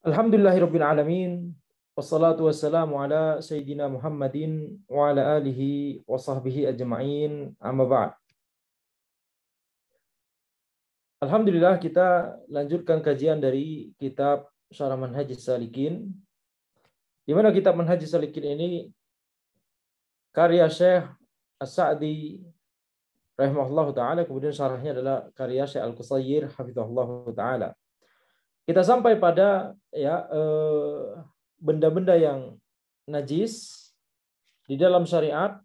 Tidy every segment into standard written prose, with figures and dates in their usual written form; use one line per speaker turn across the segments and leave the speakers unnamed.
Alhamdulillahirabbil alamin wassalatu wassalamu ala sayyidina Muhammadin wa ala alihi wa sahbihi ajma'in amma ba'd. Alhamdulillah kita lanjutkan kajian dari kitab Syarah Manhajis Salikin, di mana kitab Manhajis Salikin ini karya Syekh As-Sa'di rahimahullahu taala, kemudian syarahnya adalah karya Syekh Al-Qusayyir hafizahullahu taala. Kita sampai pada benda-benda yang najis di dalam syariat.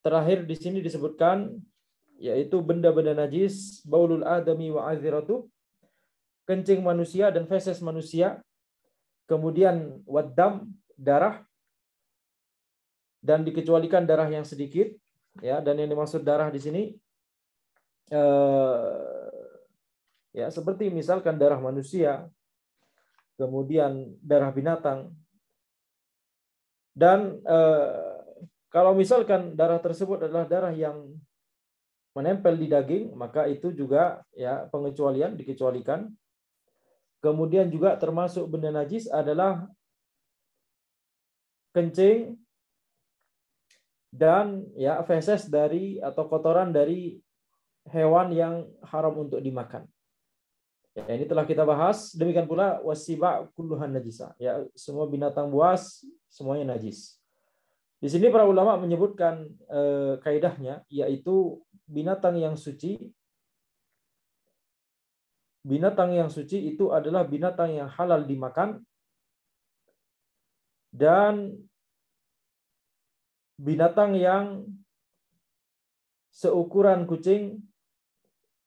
Terakhir di sini disebutkan yaitu benda-benda najis, baulul adami wa aziratu, kencing manusia dan feses manusia, kemudian waddam, darah, dan dikecualikan darah yang sedikit, ya, dan yang dimaksud darah di sini ya seperti misalkan darah manusia, kemudian darah binatang, dan kalau misalkan darah tersebut adalah darah yang menempel di daging, maka itu juga ya pengecualian, dikecualikan. Kemudian juga termasuk benda najis adalah kencing dan ya feses dari atau kotoran dari hewan yang haram untuk dimakan. Ya, ini telah kita bahas. Demikian pula wasiba kulluhan najisa. Ya, semua binatang buas semuanya najis. Di sini para ulama menyebutkan kaidahnya, yaitu binatang yang suci itu adalah binatang yang halal dimakan, dan binatang yang seukuran kucing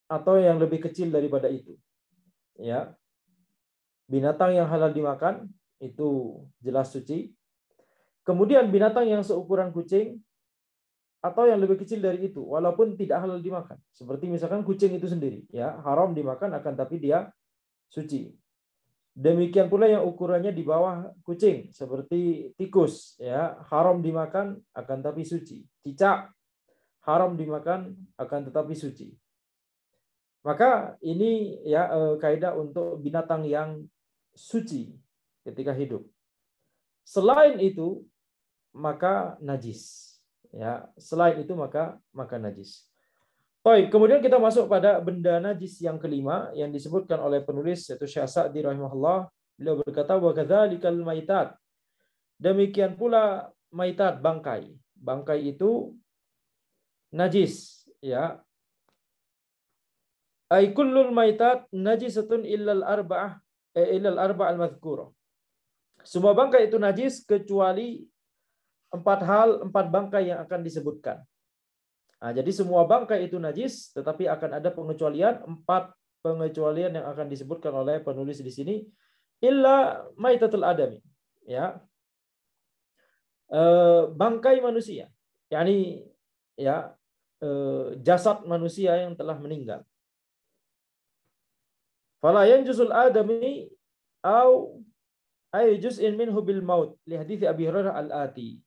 atau yang lebih kecil daripada itu. Ya, binatang yang halal dimakan itu jelas suci. Kemudian binatang yang seukuran kucing atau yang lebih kecil dari itu, walaupun tidak halal dimakan. Seperti misalkan kucing itu sendiri, ya haram dimakan, akan tapi dia suci. Demikian pula yang ukurannya di bawah kucing, seperti tikus, ya haram dimakan, akan tapi suci. Cicak haram dimakan, akan tetapi suci. Maka ini ya kaidah untuk binatang yang suci ketika hidup. Selain itu maka najis. Ya, selain itu maka najis. Baik, kemudian kita masuk pada benda najis yang kelima yang disebutkan oleh penulis yaitu Syekh Sa'di rahimahullah. Beliau berkata wa kadzalikal maitat. Demikian pula maitat, bangkai. Bangkai itu najis, ya. Ay kullul maitat najisatun illal arba'al madhkurah. Semua bangkai itu najis kecuali 4 bangkai yang akan disebutkan. Nah, jadi semua bangkai itu najis, tetapi akan ada pengecualian, 4 pengecualian yang akan disebutkan oleh penulis di sini. Illa maitatul adami, ya, bangkai manusia, yakni ya jasad manusia yang telah meninggal. Fala yanjusul adami au ay juz'in minhu bil maut li hadits Abi Hurairah al-ati.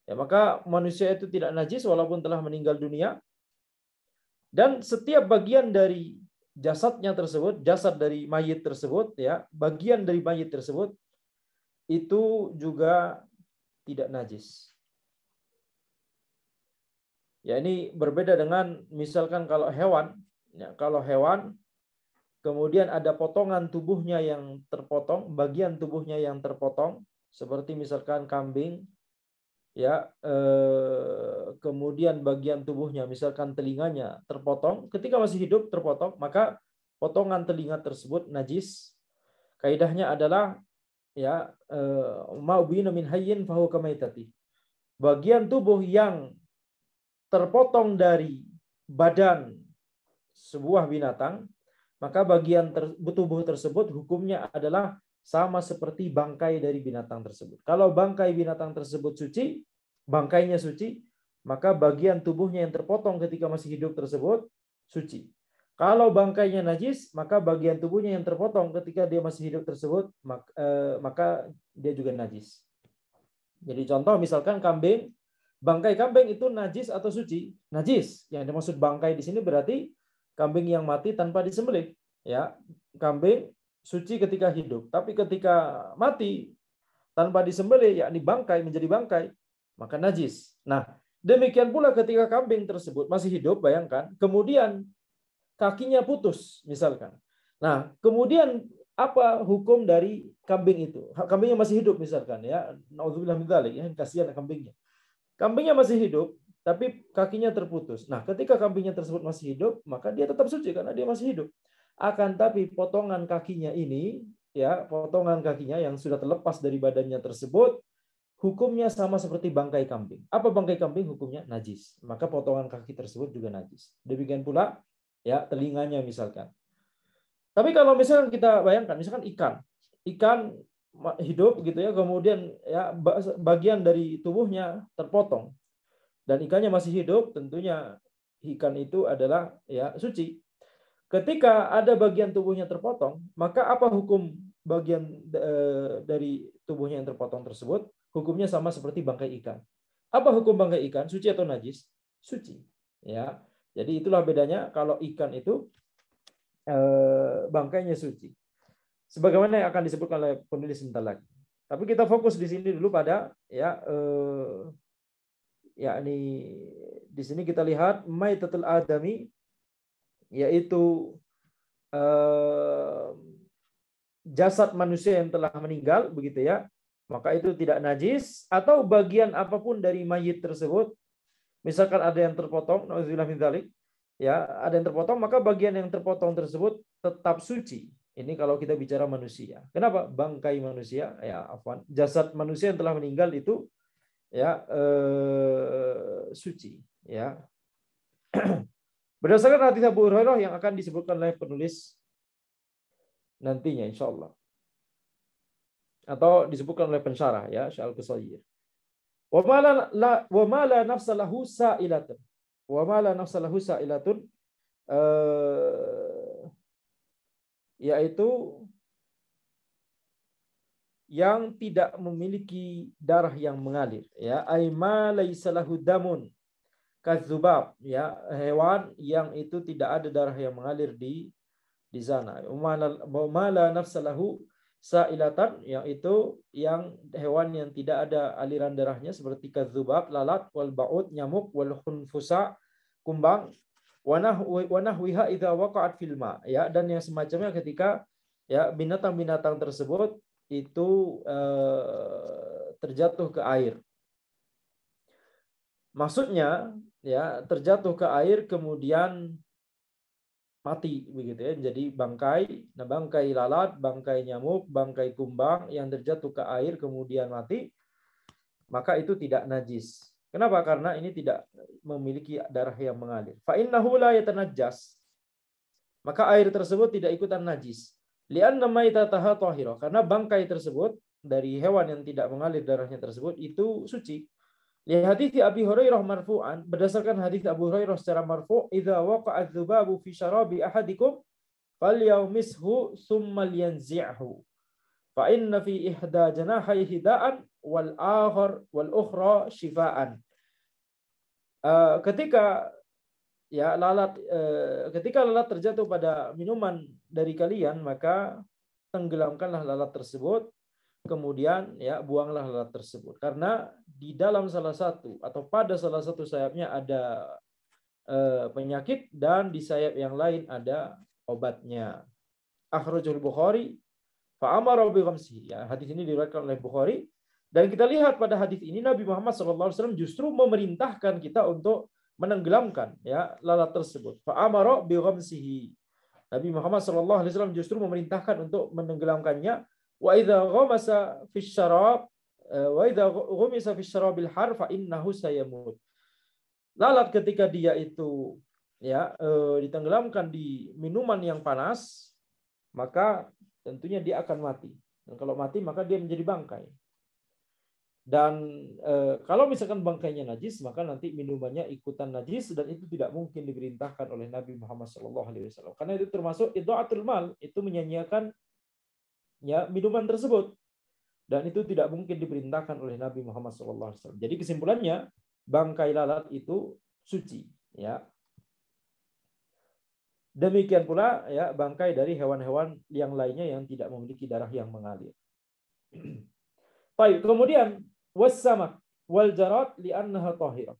Ya, maka manusia itu tidak najis walaupun telah meninggal dunia, dan setiap bagian dari jasadnya tersebut, jasad dari mayit tersebut, ya, bagian dari mayit tersebut itu juga tidak najis. Ya, ini berbeda dengan misalkan kalau hewan, ya, kalau hewan kemudian ada potongan tubuhnya yang terpotong, bagian tubuhnya yang terpotong, seperti misalkan kambing, ya, kemudian bagian tubuhnya misalkan telinganya terpotong, ketika masih hidup terpotong, maka potongan telinga tersebut najis. Kaidahnya adalah ya ma'ubina min hayyin fahuwa kamaitati. Bagian tubuh yang terpotong dari badan sebuah binatang, maka bagian tubuh tersebut hukumnya adalah sama seperti bangkai dari binatang tersebut. Kalau bangkai binatang tersebut suci, bangkainya suci, maka bagian tubuhnya yang terpotong ketika masih hidup tersebut suci. Kalau bangkainya najis, maka bagian tubuhnya yang terpotong ketika dia masih hidup tersebut maka dia juga najis. Jadi contoh misalkan kambing, bangkai kambing itu najis atau suci? Najis. Yang dimaksud bangkai di sini berarti kambing yang mati tanpa disembelih, ya. Kambing suci ketika hidup, tapi ketika mati tanpa disembelih, yakni bangkai menjadi bangkai, maka najis. Nah, demikian pula ketika kambing tersebut masih hidup, bayangkan, kemudian kakinya putus, misalkan. Nah, kemudian apa hukum dari kambing itu? Kambingnya masih hidup, misalkan, ya. Nauzubillah min dzalik, ya, kasihan kambingnya. Kambingnya masih hidup, tapi kakinya terputus. Nah, ketika kambingnya tersebut masih hidup, maka dia tetap suci karena dia masih hidup. Akan tapi potongan kakinya ini, ya, potongan kakinya yang sudah terlepas dari badannya tersebut, hukumnya sama seperti bangkai kambing. Apa bangkai kambing? Hukumnya najis. Maka potongan kaki tersebut juga najis. Demikian pula, ya, telinganya misalkan. Tapi kalau misalkan kita bayangkan, misalkan ikan hidup gitu ya, kemudian ya bagian dari tubuhnya terpotong dan ikannya masih hidup, tentunya ikan itu adalah ya suci. Ketika ada bagian tubuhnya terpotong, maka apa hukum bagian dari tubuhnya yang terpotong tersebut? Hukumnya sama seperti bangkai ikan. Apa hukum bangkai ikan? Suci atau najis? Suci. Ya. Jadi itulah bedanya kalau ikan itu bangkainya suci. Sebagaimana yang akan disebutkan oleh penulis sebentar lagi. Tapi kita fokus di sini dulu pada ya yakni di sini kita lihat maitatul adami, yaitu jasad manusia yang telah meninggal, begitu ya, maka itu tidak najis. Atau bagian apapun dari mayit tersebut, misalkan ada yang terpotong, nauzubillah min dzalik, ya, ada yang terpotong, maka bagian yang terpotong tersebut tetap suci. Ini kalau kita bicara manusia. Kenapa? Bangkai manusia, ya, afwan, jasad manusia yang telah meninggal itu ya suci, ya. Berdasarkan hadis Abu Hurairah yang akan disebutkan oleh penulis nantinya insyaallah, atau disebutkan oleh pensyarah, ya, Syekh Al-Qusayir. Wa ma la nafsa lahu sa'ilatun. Wa ma la nafsa lahu sa'ilatun, yaitu yang tidak memiliki darah yang mengalir, ya, aima laisa lahu damun kadzubab, ya, hewan yang itu tidak ada darah yang mengalir di sana. Umala nafsalahu sailatan, yaitu yang hewan yang tidak ada aliran darahnya seperti kadzubab, lalat, wal baud, nyamuk, wal khunfusa, kumbang, wanahwiha idza waqa'at fil ma, ya, dan yang semacamnya ketika ya binatang-binatang tersebut itu terjatuh ke air. Maksudnya ya terjatuh ke air kemudian mati, begitu ya, jadi bangkai. Nah, bangkai lalat, bangkai nyamuk, bangkai kumbang yang terjatuh ke air kemudian mati, maka itu tidak najis. Kenapa? Karena ini tidak memiliki darah yang mengalir. Fa innahu la yatanajjas, maka air tersebut tidak ikutan najis. Li'anna maitataha tahira, karena bangkai tersebut dari hewan yang tidak mengalir darahnya tersebut itu suci. Li hadits Abi Hurairah marfu'an, berdasarkan hadis Abu Hurairah secara marfu', idza waqa'a adz-dzubabu fi syarabi ahadikum falyawmishu tsumma liyanzi'hu fa inna fi ihda janahayhi da'an wal akhar wal ukhra shifaan. Ketika ya ketika lalat terjatuh pada minuman dari kalian, maka tenggelamkanlah lalat tersebut, kemudian ya buanglah lalat tersebut, karena di dalam salah satu atau pada salah satu sayapnya ada penyakit dan di sayap yang lain ada obatnya. Akhrajul Bukhari fa amara bi ghamsihi. Ya, hadis ini diriwayatkan oleh Bukhari, dan kita lihat pada hadis ini Nabi Muhammad SAW justru memerintahkan kita untuk menenggelamkan ya lalat tersebut. Fa amara bi ghamsihi. Nabi Muhammad SAW justru memerintahkan untuk menenggelamkannya. Wa idza ghamasa fi syarab wa idza ghamisa fi syarabil har fa innahu sayamut. Lalat ketika dia itu ya ditenggelamkan di minuman yang panas, maka tentunya dia akan mati. Dan kalau mati maka dia menjadi bangkai. Dan kalau misalkan bangkainya najis, maka nanti minumannya ikutan najis, dan itu tidak mungkin diperintahkan oleh Nabi Muhammad SAW. Karena itu termasuk idha'atul mal, itu menyanyiakan ya minuman tersebut, dan itu tidak mungkin diperintahkan oleh Nabi Muhammad SAW. Jadi kesimpulannya bangkai lalat itu suci, ya. Demikian pula ya bangkai dari hewan-hewan yang lainnya yang tidak memiliki darah yang mengalir. Baik, kemudian wassamak wal jarat li'annaha tahirah.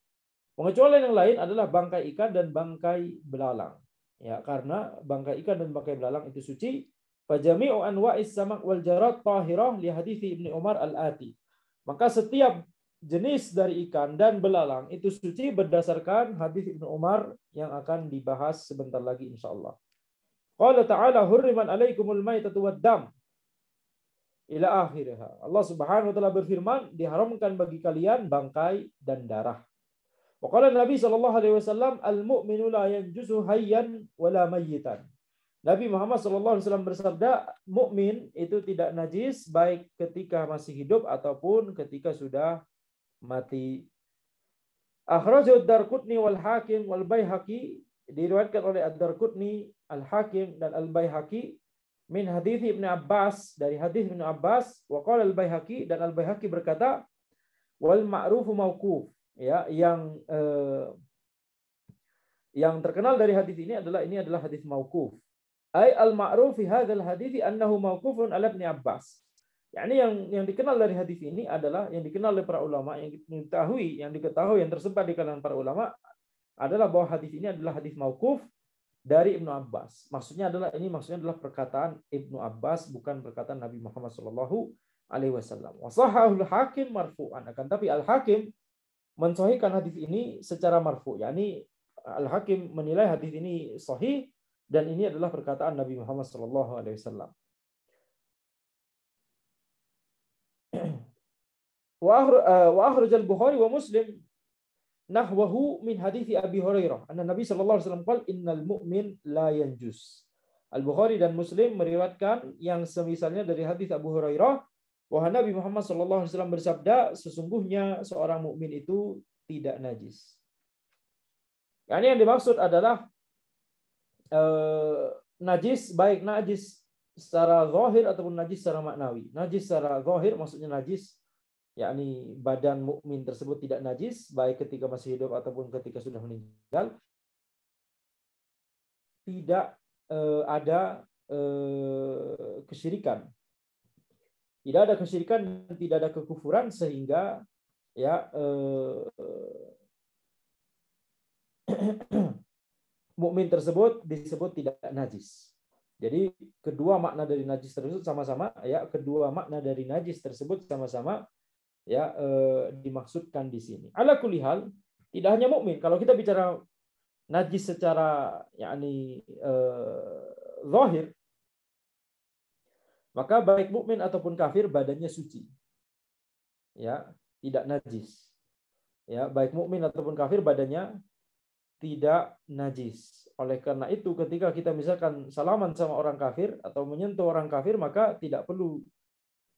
Pengecualian yang lain adalah bangkai ikan dan bangkai belalang. Ya, karena bangkai ikan dan bangkai belalang itu suci. Fajami'u anwa'is samak wal jarat tahirah li hadithi Ibnu Umar al-ati. Maka setiap jenis dari ikan dan belalang itu suci berdasarkan hadis Ibnu Umar yang akan dibahas sebentar lagi insyaallah. Qala ta'ala hurriman alaikumul maitatu waddam ila akhirha. Allah Subhanahu wa taala berfirman, diharamkan bagi kalian bangkai dan darah. Wa qala Nabi sallallahu alaihi wasallam, al-mu'minu la yanjusu hayyan wala mayyitan. Nabi Muhammad sallallahu alaihi wasallam bersabda, mukmin itu tidak najis baik ketika masih hidup ataupun ketika sudah mati. Akhrajahu ad-Darqutni wal Hakim wal Baihaqi, diriwayatkan oleh ad-Darqutni, al-Hakim dan al-Baihaqi min hadits Ibnu Abbas, dari hadis Ibnu Abbas. Wa qala al-Baihaqi, dan al-Baihaqi berkata, wal ma'rufu mauquf, ya, yang terkenal dari hadis ini adalah hadis mauquf. Ai al-ma'ruf fi hadzal hadits annahu mauqufun ala Ibnu Abbas. Yani yang dikenal dari hadis ini adalah, yang dikenal oleh para ulama, yang diketahui yang tersebar di kalangan para ulama adalah bahwa hadis ini adalah hadis mauquf dari Ibnu Abbas. Maksudnya adalah perkataan Ibnu Abbas, bukan perkataan Nabi Muhammad sallallahu alaihi wasallam. Wa sahahul Hakim marfu'an. Akan tapi Al-Hakim mensahihkan hadis ini secara marfu'. Yani Al-Hakim menilai hadis ini sahih dan ini adalah perkataan Nabi Muhammad sallallahu alaihi wasallam. Wa akhrajal Bukhari wa Muslim nahwahu min hadithi Abi Hurairah anna Nabi sallallahu alaihi wasallam qala innal mu'min la yanjus. Al-Bukhari dan Muslim meriwayatkan yang semisalnya dari hadis Abu Hurairah bahwa Nabi Muhammad sallallahu alaihi wasallam bersabda, sesungguhnya seorang mukmin itu tidak najis. Yani yang dimaksud adalah najis, baik najis secara zahir ataupun najis secara maknawi. Najis secara zahir maksudnya najis, yakni badan mukmin tersebut tidak najis baik ketika masih hidup ataupun ketika sudah meninggal. Tidak ada kesyirikan. Tidak ada kesyirikan dan tidak ada kekufuran sehingga ya mukmin tersebut disebut tidak najis. Jadi kedua makna dari najis tersebut sama-sama ya dimaksudkan di sini. Ala kulli hal, tidak hanya mukmin. Kalau kita bicara najis secara yakni zahir, maka baik mukmin ataupun kafir badannya suci. Ya, tidak najis. Ya, baik mukmin ataupun kafir badannya tidak najis. Oleh karena itu ketika kita misalkan salaman sama orang kafir atau menyentuh orang kafir, maka tidak perlu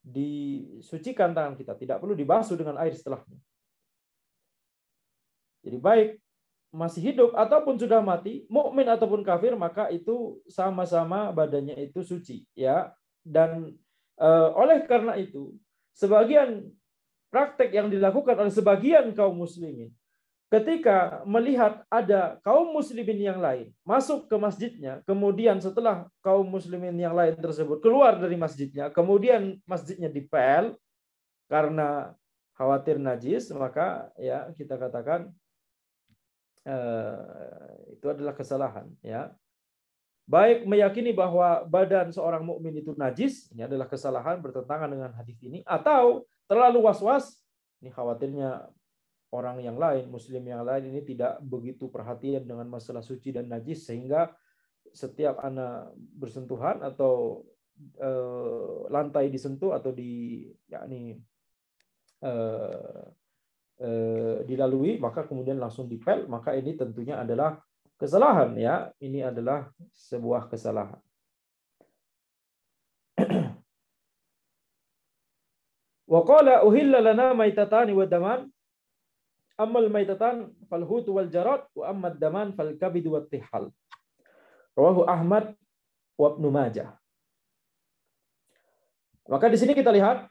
disucikan tangan kita, tidak perlu dibasuh dengan air setelahnya. Jadi baik masih hidup ataupun sudah mati, mukmin ataupun kafir, maka itu sama-sama badannya itu suci, ya. Dan oleh karena itu sebagian praktek yang dilakukan oleh sebagian kaum muslimin ketika melihat ada kaum muslimin yang lain masuk ke masjidnya, kemudian setelah kaum muslimin yang lain tersebut keluar dari masjidnya, kemudian masjidnya dipel karena khawatir najis, maka ya kita katakan itu adalah kesalahan, ya. Baik meyakini bahwa badan seorang mukmin itu najis, ini adalah kesalahan bertentangan dengan hadis ini, atau terlalu was-was, ini khawatirnya orang yang lain, muslim yang lain ini tidak begitu perhatian dengan masalah suci dan najis sehingga setiap anak bersentuhan atau lantai disentuh atau dilalui maka kemudian langsung dipel, maka ini tentunya adalah kesalahan, ya. Ini adalah sebuah kesalahan. Wa qala uhilla lana maitatani wa daman ammal maitatan fal hut wal jarat wa amma daman fal kabid wat tihal. Rawahu Ahmad wa Ibnu Majah. Maka di sini kita lihat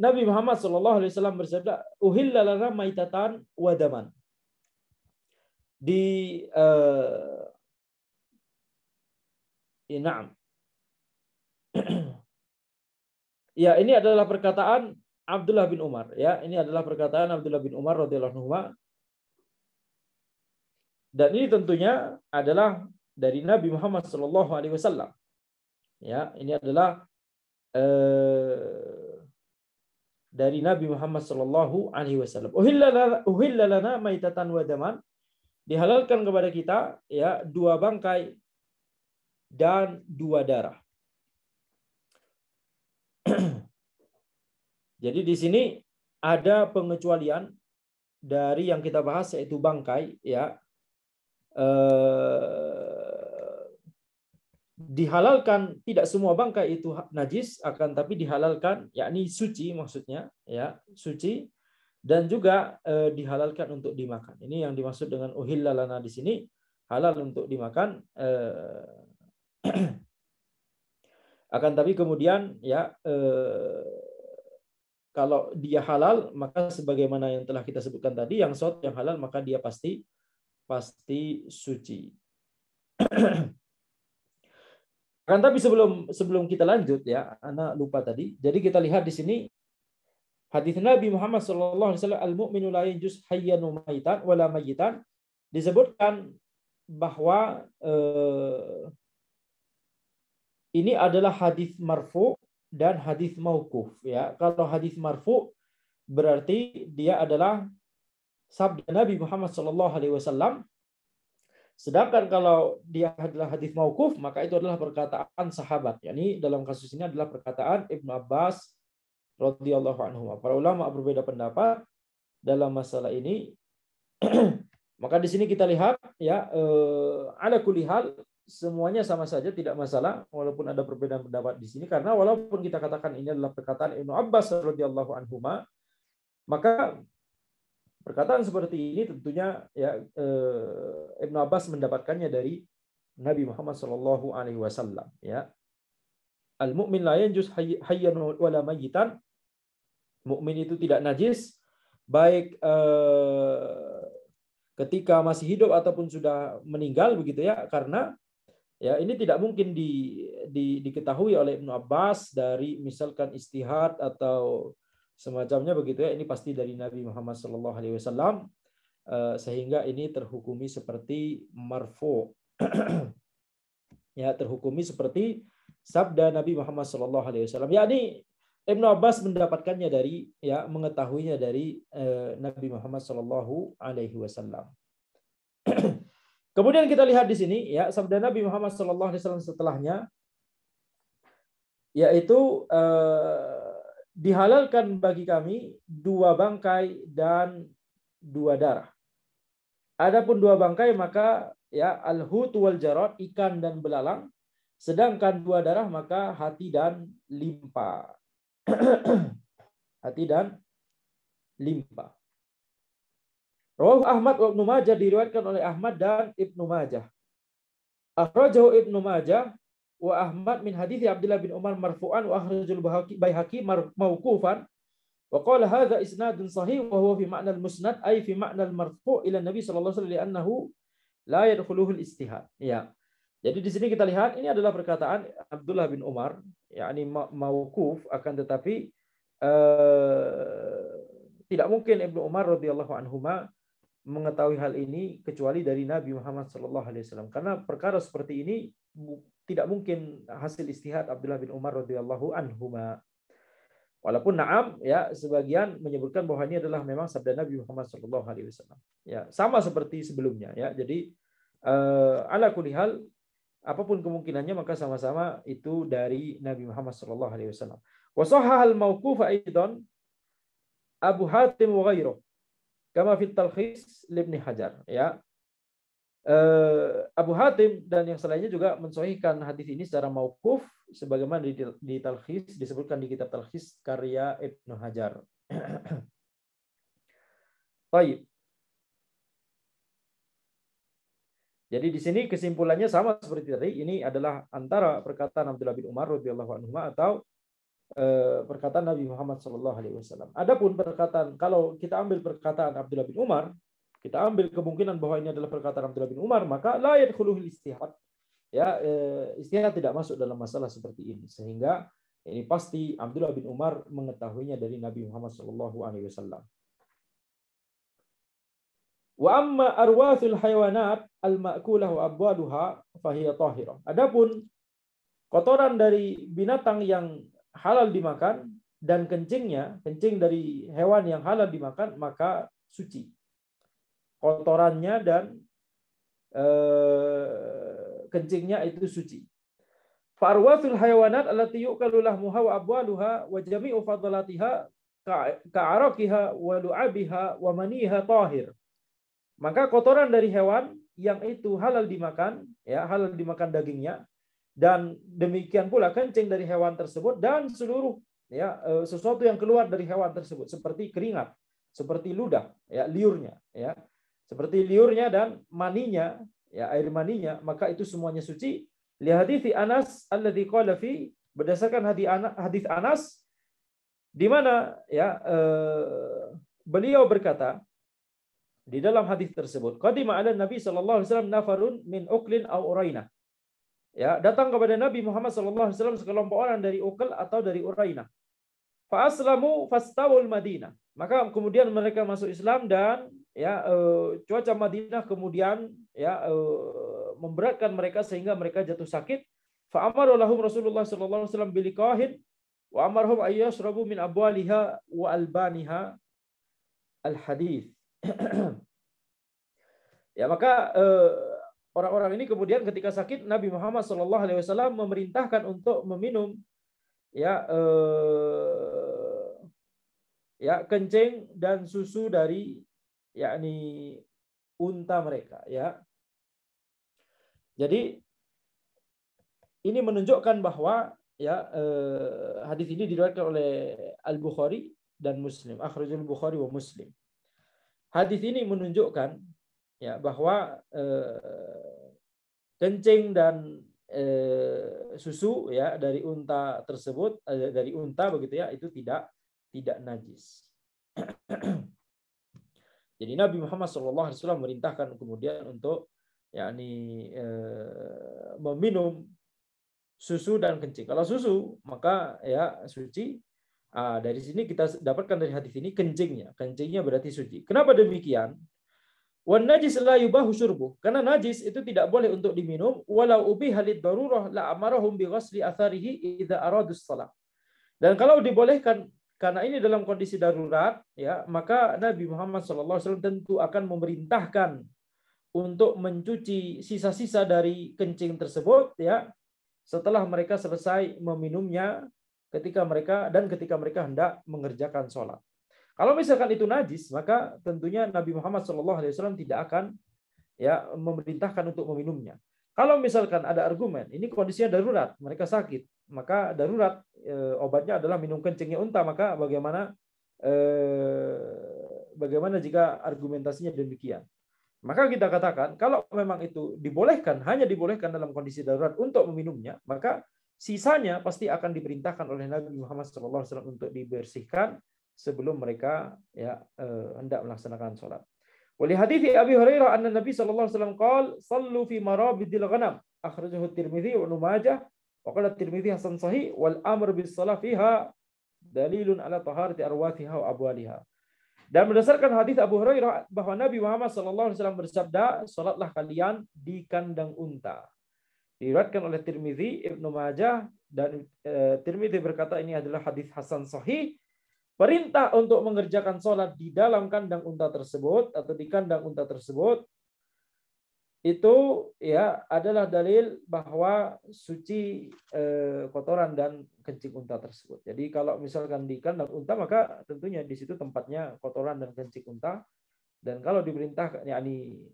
Nabi Muhammad sallallahu alaihi wasallam bersabda, uhilla lana maitatan wa daman. Na'am. Ya, ini adalah perkataan Abdullah bin Umar. Ya, ini adalah perkataan Abdullah bin Umar radhiyallahu anhu. Dan ini tentunya adalah dari Nabi Muhammad sallallahu alaihi wasallam. Ya, ini adalah dari Nabi Muhammad sallallahu alaihi wasallam. Uhilla lana maitatan wa daman. Dihalalkan kepada kita ya 2 bangkai dan 2 darah. Jadi di sini ada pengecualian dari yang kita bahas yaitu bangkai ya. Dihalalkan tidak semua bangkai itu najis, akan tapi dihalalkan yakni suci maksudnya ya, suci, dan juga dihalalkan untuk dimakan. Ini yang dimaksud dengan uhilla lana di sini, halal untuk dimakan. Akan tapi kemudian ya kalau dia halal maka sebagaimana yang telah kita sebutkan tadi, yang shot yang halal maka dia pasti suci. Kan tapi sebelum kita lanjut ya, anak lupa tadi. Jadi kita lihat di sini hadis Nabi Muhammad sallallahu alaihi wasallam, al-mu'minu la yanjus hayyan wa maitan wala mayitan, disebutkan bahwa ini adalah hadis marfu dan hadis mauquf ya. Kalau hadis marfu berarti dia adalah sabda Nabi Muhammad sallallahu alaihi wasallam. Sedangkan kalau dia adalah hadis mauquf, maka itu adalah perkataan sahabat. Yani dalam kasus ini adalah perkataan Ibnu Abbas radhiyallahu anhu. Para ulama berbeda pendapat dalam masalah ini. Maka di sini kita lihat ya, ala kulli hal semuanya sama saja, tidak masalah walaupun ada perbedaan pendapat di sini, karena walaupun kita katakan ini adalah perkataan Ibnu Abbas radhiyallahu anhu, maka perkataan seperti ini tentunya ya Ibnu Abbas mendapatkannya dari Nabi Muhammad sallallahu alaihi wasallam ya. Al-mu'min la yanjus hayyan wala mayyitan. Mukmin itu tidak najis baik ketika masih hidup ataupun sudah meninggal begitu ya, karena ya ini tidak mungkin diketahui oleh Ibnu Abbas dari misalkan istihad atau semacamnya begitu ya. Ini pasti dari Nabi Muhammad sallallahu alaihi wasallam, sehingga ini terhukumi seperti marfu. Ya, terhukumi seperti sabda Nabi Muhammad sallallahu alaihi wasallam. Yakni Ibnu Abbas mendapatkannya dari ya, mengetahuinya dari Nabi Muhammad sallallahu alaihi wasallam. Kemudian kita lihat di sini ya sabda Nabi Muhammad sallallahu alaihi wasallam setelahnya, yaitu dihalalkan bagi kami 2 bangkai dan 2 darah. Adapun 2 bangkai maka ya al-hut wal jarad, ikan dan belalang. Sedangkan 2 darah maka hati dan limpa. Hati dan limpa. Rawahu Ahmad wa Ibnu Majah, diriwayatkan oleh Ahmad dan Ibnu Majah. Akhrajahu Ibnu Majah wa Ahmad min hadits Abdullah bin Umar marfu'an wa akhrajul Baihaqi mauqufan wa qala hadza isnadun sahih wa huwa fi ma'na al-musnad ay fi ma'na al-marfu' ila Nabi sallallahu alaihi wasallam li'annahu la yadkhuluhu al-istihad. Ya. Jadi di sini kita lihat ini adalah perkataan Abdullah bin Umar, yakni mauquf, akan tetapi tidak mungkin Ibnu Umar radhiyallahu anhuma mengetahui hal ini kecuali dari Nabi Muhammad sallallahu alaihi wasallam, karena perkara seperti ini tidak mungkin hasil istihad Abdullah bin Umar radhiyallahu anhuma. Walaupun na'am ya, sebagian menyebutkan bahwa ini adalah memang sabda Nabi Muhammad sallallahu alaihi wasallam. Ya, sama seperti sebelumnya ya. Jadi ala kulli hal apapun kemungkinannya maka sama-sama itu dari Nabi Muhammad sallallahu alaihi wasallam. Wa sahhal mauquf aidan Abu Hatim wa ghairuh kama fi talkhis Ibnu Hajar ya. Abu Hatim dan yang selainnya juga mensahihkan hadis ini secara mauquf sebagaimana di talkhis, disebutkan di kitab talkhis karya Ibnu Hajar. Baik. Jadi di sini kesimpulannya sama seperti tadi, ini adalah antara perkataan Abdullah bin Umar radhiyallahu anhu atau perkataan Nabi Muhammad sallallahu alaihi wasallam. Adapun perkataan, kalau kita ambil perkataan Abdullah bin Umar, kita ambil kemungkinan bahwa ini adalah perkataan Abdullah bin Umar, maka la yadkhuluhul istihad. ya istihad tidak masuk dalam masalah seperti ini, sehingga ini pasti Abdullah bin Umar mengetahuinya dari Nabi Muhammad SAW. Wa amma arwathul hayawanat al-ma'kulah wa abwaluha fahiya tahirah. Adapun kotoran dari binatang yang halal dimakan dan kencingnya, kencing dari hewan yang halal dimakan, maka suci. Kotorannya dan kencingnya itu suci. Fa arwathul hayawanat allati yu'kalu lahmuha wa abwaluha wa jami'u fadlatiha ka'arakiha wa lu'abiha wa maniha tahir. Maka kotoran dari hewan yang itu halal dimakan, ya halal dimakan dagingnya, dan demikian pula kencing dari hewan tersebut dan seluruh ya sesuatu yang keluar dari hewan tersebut seperti keringat, seperti ludah, ya liurnya, ya seperti liurnya dan maninya, ya air maninya, maka itu semuanya suci. Li hadithi Anas alladzi qala fi, berdasarkan hadis Anas di mana ya beliau berkata di dalam hadis tersebut, qadima ala Nabi sallallahu alaihi wasallam nafarun min Uqlin aw Urainah. Ya, datang kepada Nabi Muhammad sallallahu alaihi wasallam sekelompok orang dari Uql atau dari Urainah. Fa aslamu fastawul Madinah. Maka kemudian mereka masuk Islam dan ya cuaca Madinah kemudian ya memberatkan mereka sehingga mereka jatuh sakit. Fa amara lahum Rasulullah sallallahu alaihi wasallam biliqahin wa amarhum ayyashrabu min abwaliha wa albaniha al-hadits. Ya, maka orang-orang ini kemudian ketika sakit Nabi Muhammad SAW memerintahkan untuk meminum ya ya kencing dan susu dari yakni unta mereka, ya. Jadi ini menunjukkan bahwa ya hadis ini diriwayatkan oleh Al-Bukhari dan Muslim, akhrajul Bukhari wa Muslim. Hadis ini menunjukkan ya bahwa kencing dan susu ya dari unta tersebut, dari unta begitu ya, itu tidak najis. Jadi Nabi Muhammad SAW memerintahkan kemudian untuk yakni meminum susu dan kencing. Kalau susu maka ya suci. Dari sini kita dapatkan dari hadis ini kencingnya berarti suci. Kenapa demikian? Wan najis la yubahu syurbuh. Karena najis itu tidak boleh untuk diminum, walau ubiha lid darurah la amarahum bi ghasli atharihi idza aradus shalah. Dan kalau dibolehkan karena ini dalam kondisi darurat, ya, maka Nabi Muhammad SAW tentu akan memerintahkan untuk mencuci sisa-sisa dari kencing tersebut, ya, setelah mereka selesai meminumnya ketika mereka hendak mengerjakan sholat. Kalau misalkan itu najis, maka tentunya Nabi Muhammad SAW tidak akan ya memerintahkan untuk meminumnya. Kalau misalkan ada argumen, ini kondisinya darurat, mereka sakit, maka darurat obatnya adalah minum kencingnya unta, maka bagaimana jika argumentasinya demikian? Maka kita katakan kalau memang itu dibolehkan, hanya dibolehkan dalam kondisi darurat untuk meminumnya, maka sisanya pasti akan diperintahkan oleh Nabi Muhammad SAW untuk dibersihkan sebelum mereka ya hendak melaksanakan sholat. Wali hadits Abi Hurairah anna Nabi sallallahu alaihi wasallam qala sallu fi marabidil ghanam akhrajahu Tirmidzi wa Ibnu Majah wa qala Tirmidzi hasan sahih wal amr bis shalah fiha dalilun ala taharati arwathiha wa abwaliha. Dan berdasarkan hadis Abu Hurairah bahwa Nabi Muhammad sallallahu alaihi wasallam bersabda, salatlah kalian di kandang unta. Diriwayatkan oleh Tirmidzi, Ibnu Majah, dan Tirmidzi berkata ini adalah hadis hasan sahih. Perintah untuk mengerjakan sholat di dalam kandang unta tersebut atau di kandang unta tersebut itu ya adalah dalil bahwa suci kotoran dan kencing unta tersebut. Jadi kalau misalkan di kandang unta maka tentunya di situ tempatnya kotoran dan kencing unta. Dan kalau diperintah yakni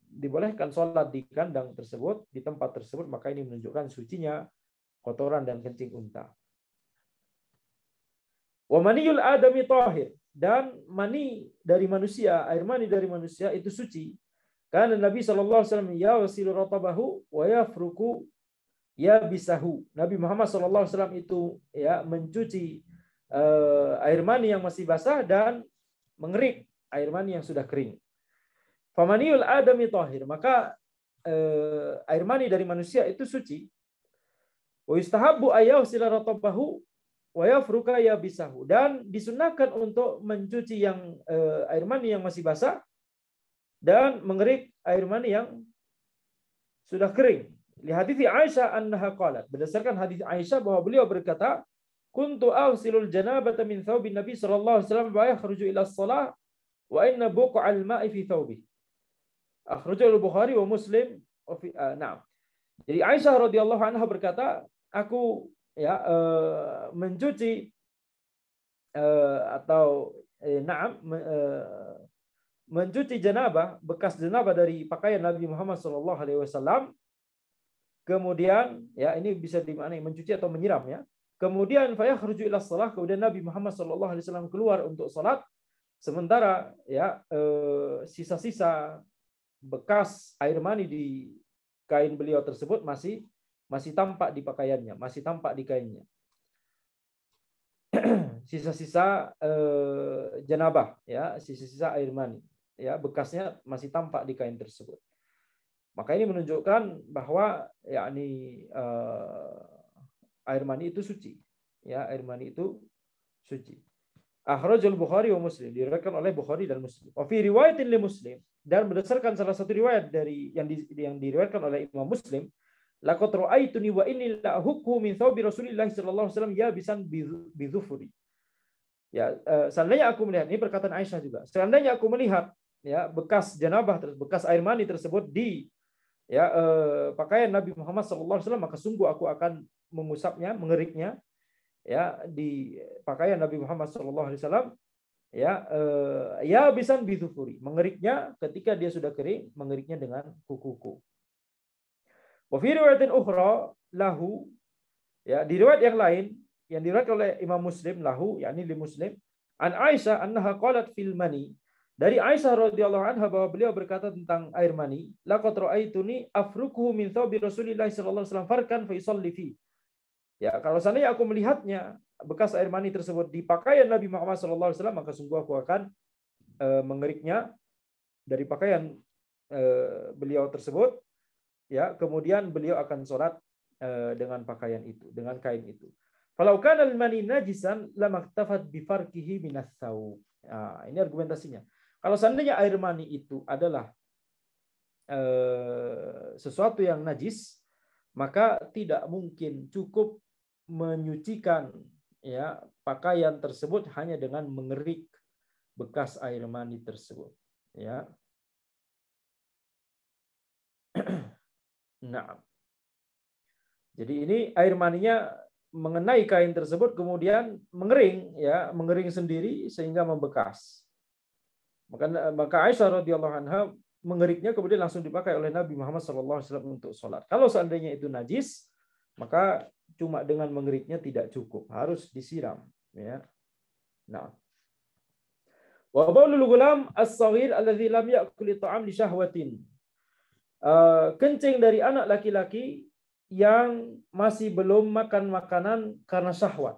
dibolehkan sholat di kandang tersebut, di tempat tersebut, maka ini menunjukkan sucinya kotoran dan kencing unta. Wa maniyul adami tahir, dan mani dari manusia, air mani dari manusia itu suci. Karena Nabi sallallahu alaihi wasallam yawsilu ratabahu wa yafruku yabisahu. Nabi Muhammad sallallahu alaihi wasallam itu ya mencuci air mani yang masih basah dan mengerik air mani yang sudah kering. Famaniyul adami tahir, maka air mani dari manusia itu suci. Wa yustahabbu ayaghsila ratabahu wa yafruka yabisahu, dan disunahkan untuk mencuci yang air mani yang masih basah dan mengerik air mani yang sudah kering. Li hadits Aisyah annaha qalat, berdasarkan hadis Aisyah bahwa beliau berkata, kuntu aghsilul janabata min thawbin Nabi sallallahu alaihi wasallam wa yakhruju ila shalah wa inna buq'al ma'i fi thawbi. Akhrajal Bukhari wa Muslim. Nah, jadi Aisyah radhiyallahu anha berkata, aku mencuci mencuci janabah, bekas janabah dari pakaian Nabi Muhammad sallallahu alaihi wasallam. Kemudian ini bisa dimaknai mencuci atau menyiram ya. Kemudian fa yakhruju ila shalah, kemudian Nabi Muhammad sallallahu alaihi wasallam keluar untuk salat, sementara sisa-sisa bekas air mani di kain beliau tersebut masih tampak di pakaiannya, masih tampak di kainnya. Sisa-sisa janabah ya, sisa-sisa air mani ya, bekasnya masih tampak di kain tersebut. Maka ini menunjukkan bahwa air mani itu suci. Ya, air mani itu suci. Akhrajul Bukhari wa Muslim, diriwayatkan oleh Bukhari dan Muslim. Wa fi riwayatin li Muslim, dan berdasarkan salah satu riwayat dari yang diriwayatkan oleh Imam Muslim, laqad ra'aituni wa inni la hukku min thawbi Rasulillah sallallahu alaihi wasallam yabisan bi dhufri. Ya, seandainya aku melihat, ini perkataan Aisyah juga. Seandainya aku melihat bekas janabah, bekas air mani tersebut di pakaian Nabi Muhammad SAW, maka sungguh aku akan mengusapnya, mengeriknya di pakaian Nabi Muhammad SAW bisan bidhufuri, mengeriknya ketika dia sudah kering, mengeriknya dengan kuku-kuku. Wa fi riwayatin ukhra lahu, di riwayat yang lain yang diriwayatkan oleh Imam Muslim lahu, yakni li Muslim, an Aisyah annaha qalat fil mani, dari Aisyah radhiyallahu anha bahwa beliau berkata tentang air mani, laqad ra'aituni afrukuhu min thawbi Rasulillah sallallahu alaihi wasallam farkan fa yusalli fi. Ya, kalau seandainya aku melihatnya bekas air mani tersebut di pakaian Nabi Muhammad sallallahu alaihi wasallam, maka sungguh aku akan mengeriknya dari pakaian beliau tersebut, kemudian beliau akan sholat dengan pakaian itu, dengan kain itu. Falau kana al-mani najisan lamaktafat bi farqihi minas thawb. Ini argumentasinya. Kalau seandainya air mani itu adalah sesuatu yang najis, maka tidak mungkin cukup menyucikan pakaian tersebut hanya dengan mengerik bekas air mani tersebut. Nah, jadi ini air maninya mengenai kain tersebut, kemudian mengering sendiri sehingga membekas. Maka Aisyah radhiyallahu anha mengeriknya, kemudian langsung dipakai oleh Nabi Muhammad SAW untuk sholat. Kalau seandainya itu najis, maka cuma dengan mengeriknya tidak cukup, harus disiram. Nah, wa baulul gulam as-saghir alladzi lam ya'kul ta'am li syahwatin. Kencing dari anak laki-laki yang masih belum makan makanan karena syahwat.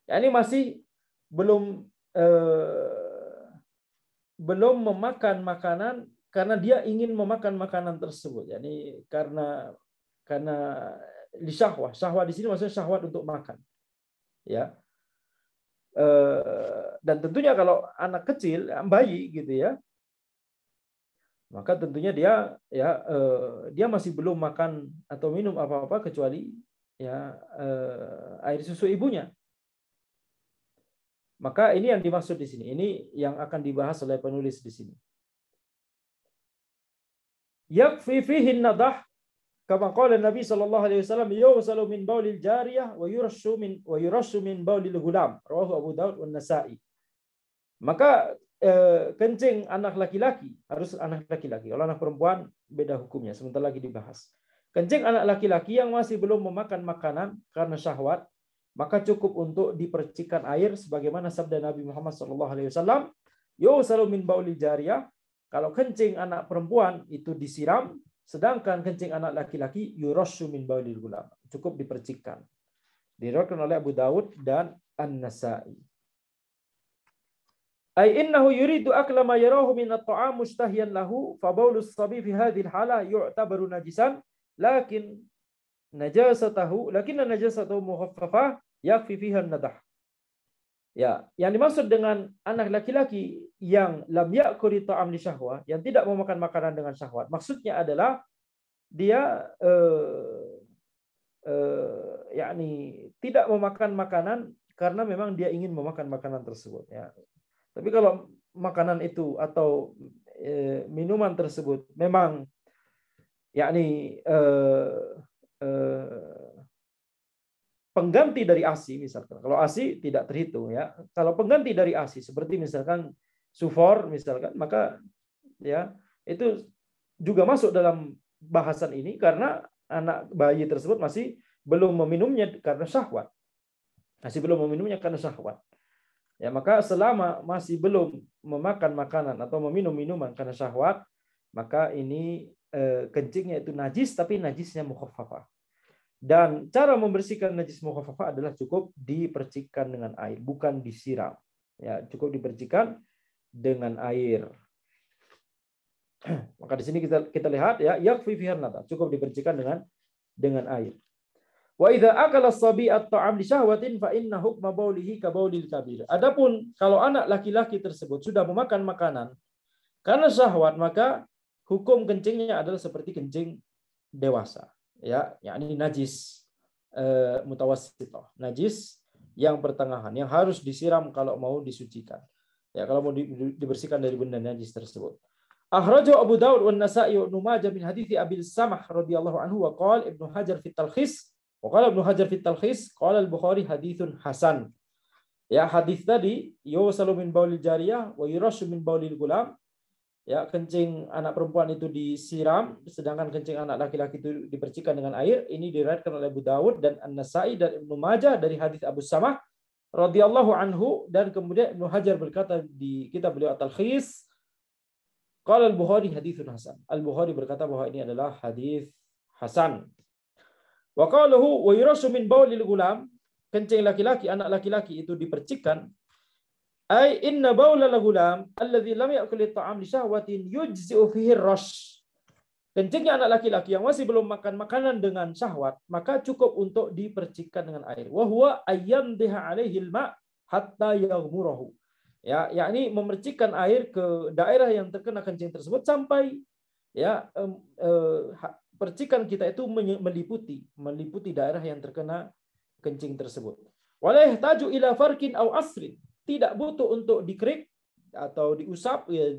Ini masih belum memakan makanan karena dia ingin memakan makanan tersebut. Yani karena li syahwat. Syahwat di sini maksudnya syahwat untuk makan. Dan tentunya kalau anak kecil, bayi gitu maka tentunya dia masih belum makan atau minum apa-apa kecuali air susu ibunya. Maka ini yang dimaksud di sini. Ini yang akan dibahas oleh penulis di sini. Yakfi fihi nadah kama qala Nabi sallallahu alaihi wasallam yughsalu min baulil jariyah wa yurashu min baulil ghulam. Rawahu Abu Daud wa Nasa'i. Maka kencing anak laki-laki harus anak laki-laki. Kalau anak perempuan beda hukumnya, sebentar lagi dibahas. Kencing anak laki-laki yang masih belum memakan makanan karena syahwat, maka cukup untuk dipercikkan air sebagaimana sabda Nabi Muhammad SAW, yughsalu min baulil jariyah. Kalau kencing anak perempuan itu disiram, sedangkan kencing anak laki-laki yurashu min baulil gulam, cukup dipercikkan. Diriwayatkan oleh Abu Daud dan An-Nasa'i. Ay innahu yuridu akla ma yarahu min at-ta'am mustahiyan lahu fa baulus sabi fi hadhihi al-hala yu'tabaru najisan lakin najasatahu mukhaffafah yakfi fiha an-nadah. Ya, yang dimaksud dengan anak laki-laki yang lam ya'kuli ta'am li syahwah, yang tidak memakan makanan dengan syahwat, maksudnya adalah dia yakni tidak memakan makanan karena memang dia ingin memakan makanan tersebut, ya. Tapi kalau makanan itu atau minuman tersebut memang yakni pengganti dari ASI, misalkan. Kalau ASI tidak terhitung, ya. Kalau pengganti dari ASI seperti misalkan sufor misalkan, maka ya itu juga masuk dalam bahasan ini karena anak bayi tersebut masih belum meminumnya karena syahwat. Masih belum meminumnya karena syahwat. Ya, maka selama masih belum memakan makanan atau meminum minuman karena syahwat, maka ini kencingnya itu najis, tapi najisnya mukhaffafah. Dan cara membersihkan najis mukhaffafah adalah cukup dipercikkan dengan air, bukan disiram. Ya, cukup dipercikkan dengan air. Maka di sini kita lihat, ya, yakfi fiha an-nadha, cukup dipercikkan dengan air. Wa idza akala as-sabi at-ta'am li syahwatin fa inna hukma baulihi ka baulil kabir. Adapun kalau anak laki-laki tersebut sudah memakan makanan karena syahwat, maka hukum kencingnya adalah seperti kencing dewasa, ya, yakni najis mutawassithah, najis yang pertengahan, yang harus disiram kalau mau disucikan. Ya, kalau mau dibersihkan dari benda najis tersebut. Akhrajahu Abu Daud wa Nasa'i wa Ibnu Majah min hadithi Abil Samah radhiyallahu anhu wa qala Ibnu Hajar fi Talkhis. Waqala Ibnu Hajar fi Talkhis, qala al-Bukhari haditsun hasan. Ya, hadis tadi yusalu min baulil jariyah wa yurashu min baulil gulam. Ya, kencing anak perempuan itu disiram, sedangkan kencing anak laki-laki itu dipercikan dengan air. Ini diriwayatkan oleh Abu Dawud dan An-Nasa'i dan Ibnu Majah dari hadis Abu Samah radhiyallahu anhu, dan kemudian Ibnu Hajar berkata di kitab beliau At-Talkhis, qala al-Bukhari haditsun hasan. Al-Bukhari berkata bahwa ini adalah hadis hasan. Wa qaluhu wa yurashu min baulil gulam, kencing laki-laki, anak laki-laki itu dipercikkan. Ai inna baulal gulam alladzi lam ya'kul at-ta'am li syahwatin yujzi'u fihi ar-rash. Kencingnya anak laki-laki yang masih belum makan makanan dengan syahwat, maka cukup untuk dipercikkan dengan air. Wa huwa ayyamdiha 'alaihi al-ma' hatta yaghmurahu. Ya, yakni memercikkan air ke daerah yang terkena kencing tersebut sampai ya percikan kita itu meliputi daerah yang terkena kencing tersebut. Wala yahtaju ila farkin aw asrin, tidak butuh untuk dikerik atau diusap, ya,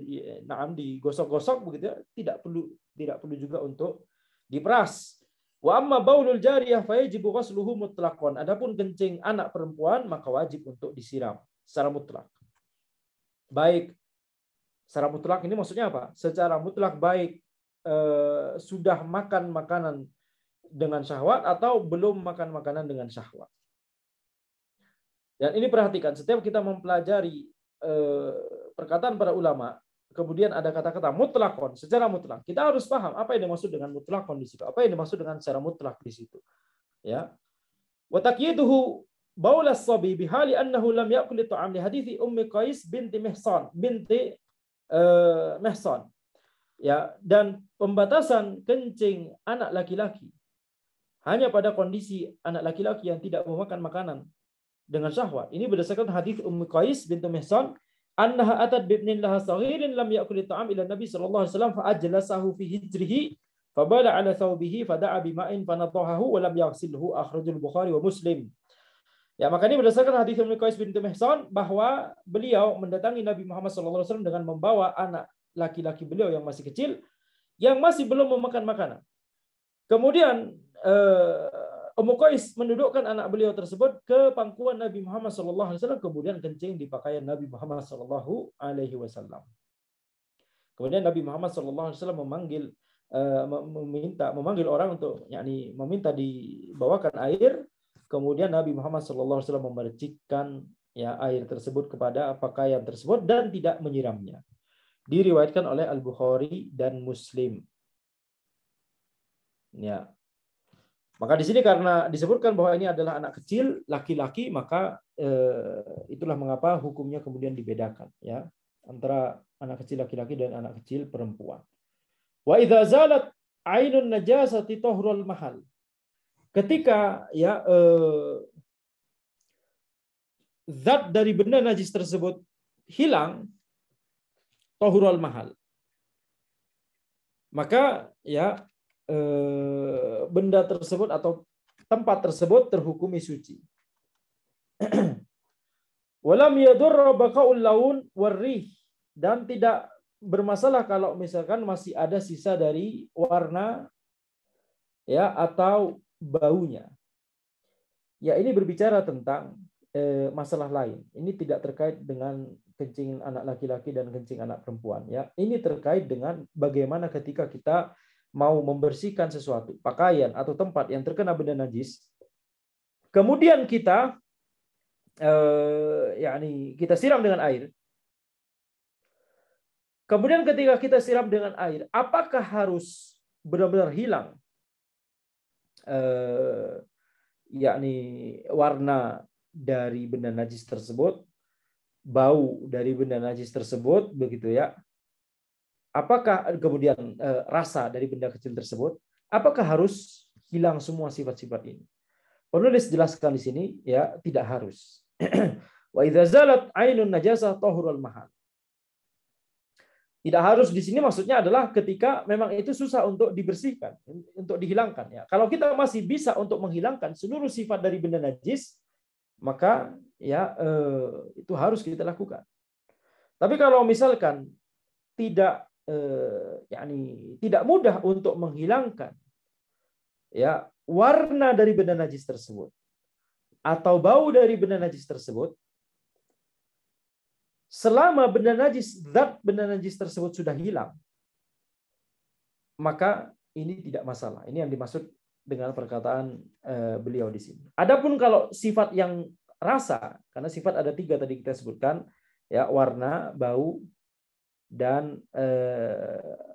digosok-gosok begitu, ya. Tidak perlu juga untuk diperas. Wa amma baulul jariyah fa yajibu ghusluhu mutlaqan. Adapun kencing anak perempuan maka wajib untuk disiram secara mutlak. Baik secara mutlak ini maksudnya apa? Secara mutlak baik sudah makan makanan dengan syahwat atau belum makan makanan dengan syahwat. Dan ini perhatikan, setiap kita mempelajari perkataan para ulama, kemudian ada kata-kata mutlakon, secara mutlak, kita harus paham apa yang dimaksud dengan mutlakon di situ, apa yang dimaksud dengan secara mutlak di situ. Ya. Wa taqyiduhu baulas sabi bihali annahu lam ya'kul ta'am li hadithi Ummi Qais binti Mihsan Mihsan. Ya, dan pembatasan kencing anak laki-laki hanya pada kondisi anak laki-laki yang tidak memakan makanan dengan syahwat. Ini berdasarkan hadis Ummu Qais bintu Mihsan, annaha atat bibnin laha saghirin lam ya'kul ta'am ila Nabi sallallahu alaihi wasallam fa ajlasahu fi hijrihi fa bala ala thawbihi fa da'a bima'in fa nadahahu wa lam yaghsilhu, akhrajul Bukhari wa Muslim. Ya, maka ini berdasarkan hadis Ummu Qais bintu Mihsan bahwa beliau mendatangi Nabi Muhammad sallallahu alaihi wasallam dengan membawa anak laki-laki beliau yang masih kecil, yang masih belum memakan makanan. Kemudian Ummu Qais mendudukkan anak beliau tersebut ke pangkuan Nabi Muhammad SAW, kemudian kencing di pakaian Nabi Muhammad SAW. Kemudian Nabi Muhammad SAW memanggil orang untuk, yakni meminta dibawakan air. Kemudian Nabi Muhammad SAW memercikkan ya air tersebut kepada pakaian tersebut dan tidak menyiramnya. Diriwayatkan oleh Al-Bukhari dan Muslim. Ya. Maka di sini karena disebutkan bahwa ini adalah anak kecil laki-laki, maka itulah mengapa hukumnya kemudian dibedakan ya antara anak kecil laki-laki dan anak kecil perempuan. Wa idza zalat ainun najasati tahrul mahal. Ketika ya zat dari benda najis tersebut hilang, tahrul mahal, maka ya benda tersebut atau tempat tersebut terhukumi suci. Walam yadurra baqaul laun warrih, dan tidak bermasalah kalau misalkan masih ada sisa dari warna ya atau baunya. Ya, ini berbicara tentang masalah lain. Ini tidak terkait dengan kencing anak laki-laki dan kencing anak perempuan ya. Ini terkait dengan bagaimana ketika kita mau membersihkan sesuatu, pakaian atau tempat yang terkena benda najis, kemudian kita yakni kita siram dengan air. Kemudian ketika kita siram dengan air, apakah harus benar-benar hilang yakni warna dari benda najis tersebut, bau dari benda najis tersebut, begitu ya? Apakah kemudian rasa dari benda kecil tersebut, apakah harus hilang semua sifat-sifat ini? Penulis jelaskan di sini ya, tidak harus. Wa idza zalat ainun najasah tahurul mahal. Tidak harus di sini maksudnya adalah ketika memang itu susah untuk dibersihkan, untuk dihilangkan ya. Kalau kita masih bisa untuk menghilangkan seluruh sifat dari benda najis, maka ya itu harus kita lakukan. Tapi kalau misalkan tidak yakni tidak mudah untuk menghilangkan ya warna dari benda najis tersebut atau bau dari benda najis tersebut, selama benda najis, zat benda najis tersebut sudah hilang, maka ini tidak masalah. Ini yang dimaksud dengan perkataan beliau di sini. Adapun kalau sifat yang rasa, karena sifat ada 3 tadi kita sebutkan, ya, warna, bau, dan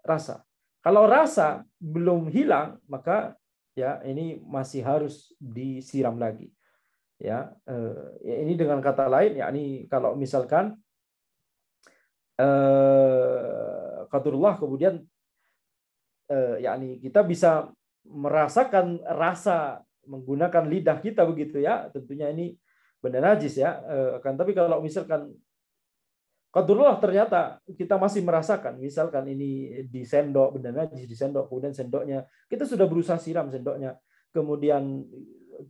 rasa. Kalau rasa belum hilang, maka ya ini masih harus disiram lagi. Ya, ini dengan kata lain, ya ini kalau misalkan qadarullah kemudian yakni kita bisa merasakan rasa menggunakan lidah kita begitu ya, tentunya ini benda najis ya. Tapi kalau misalkan qadarullah ternyata kita masih merasakan, misalkan ini di sendok benda najis, di sendok, kemudian sendoknya kita sudah berusaha siram sendoknya, kemudian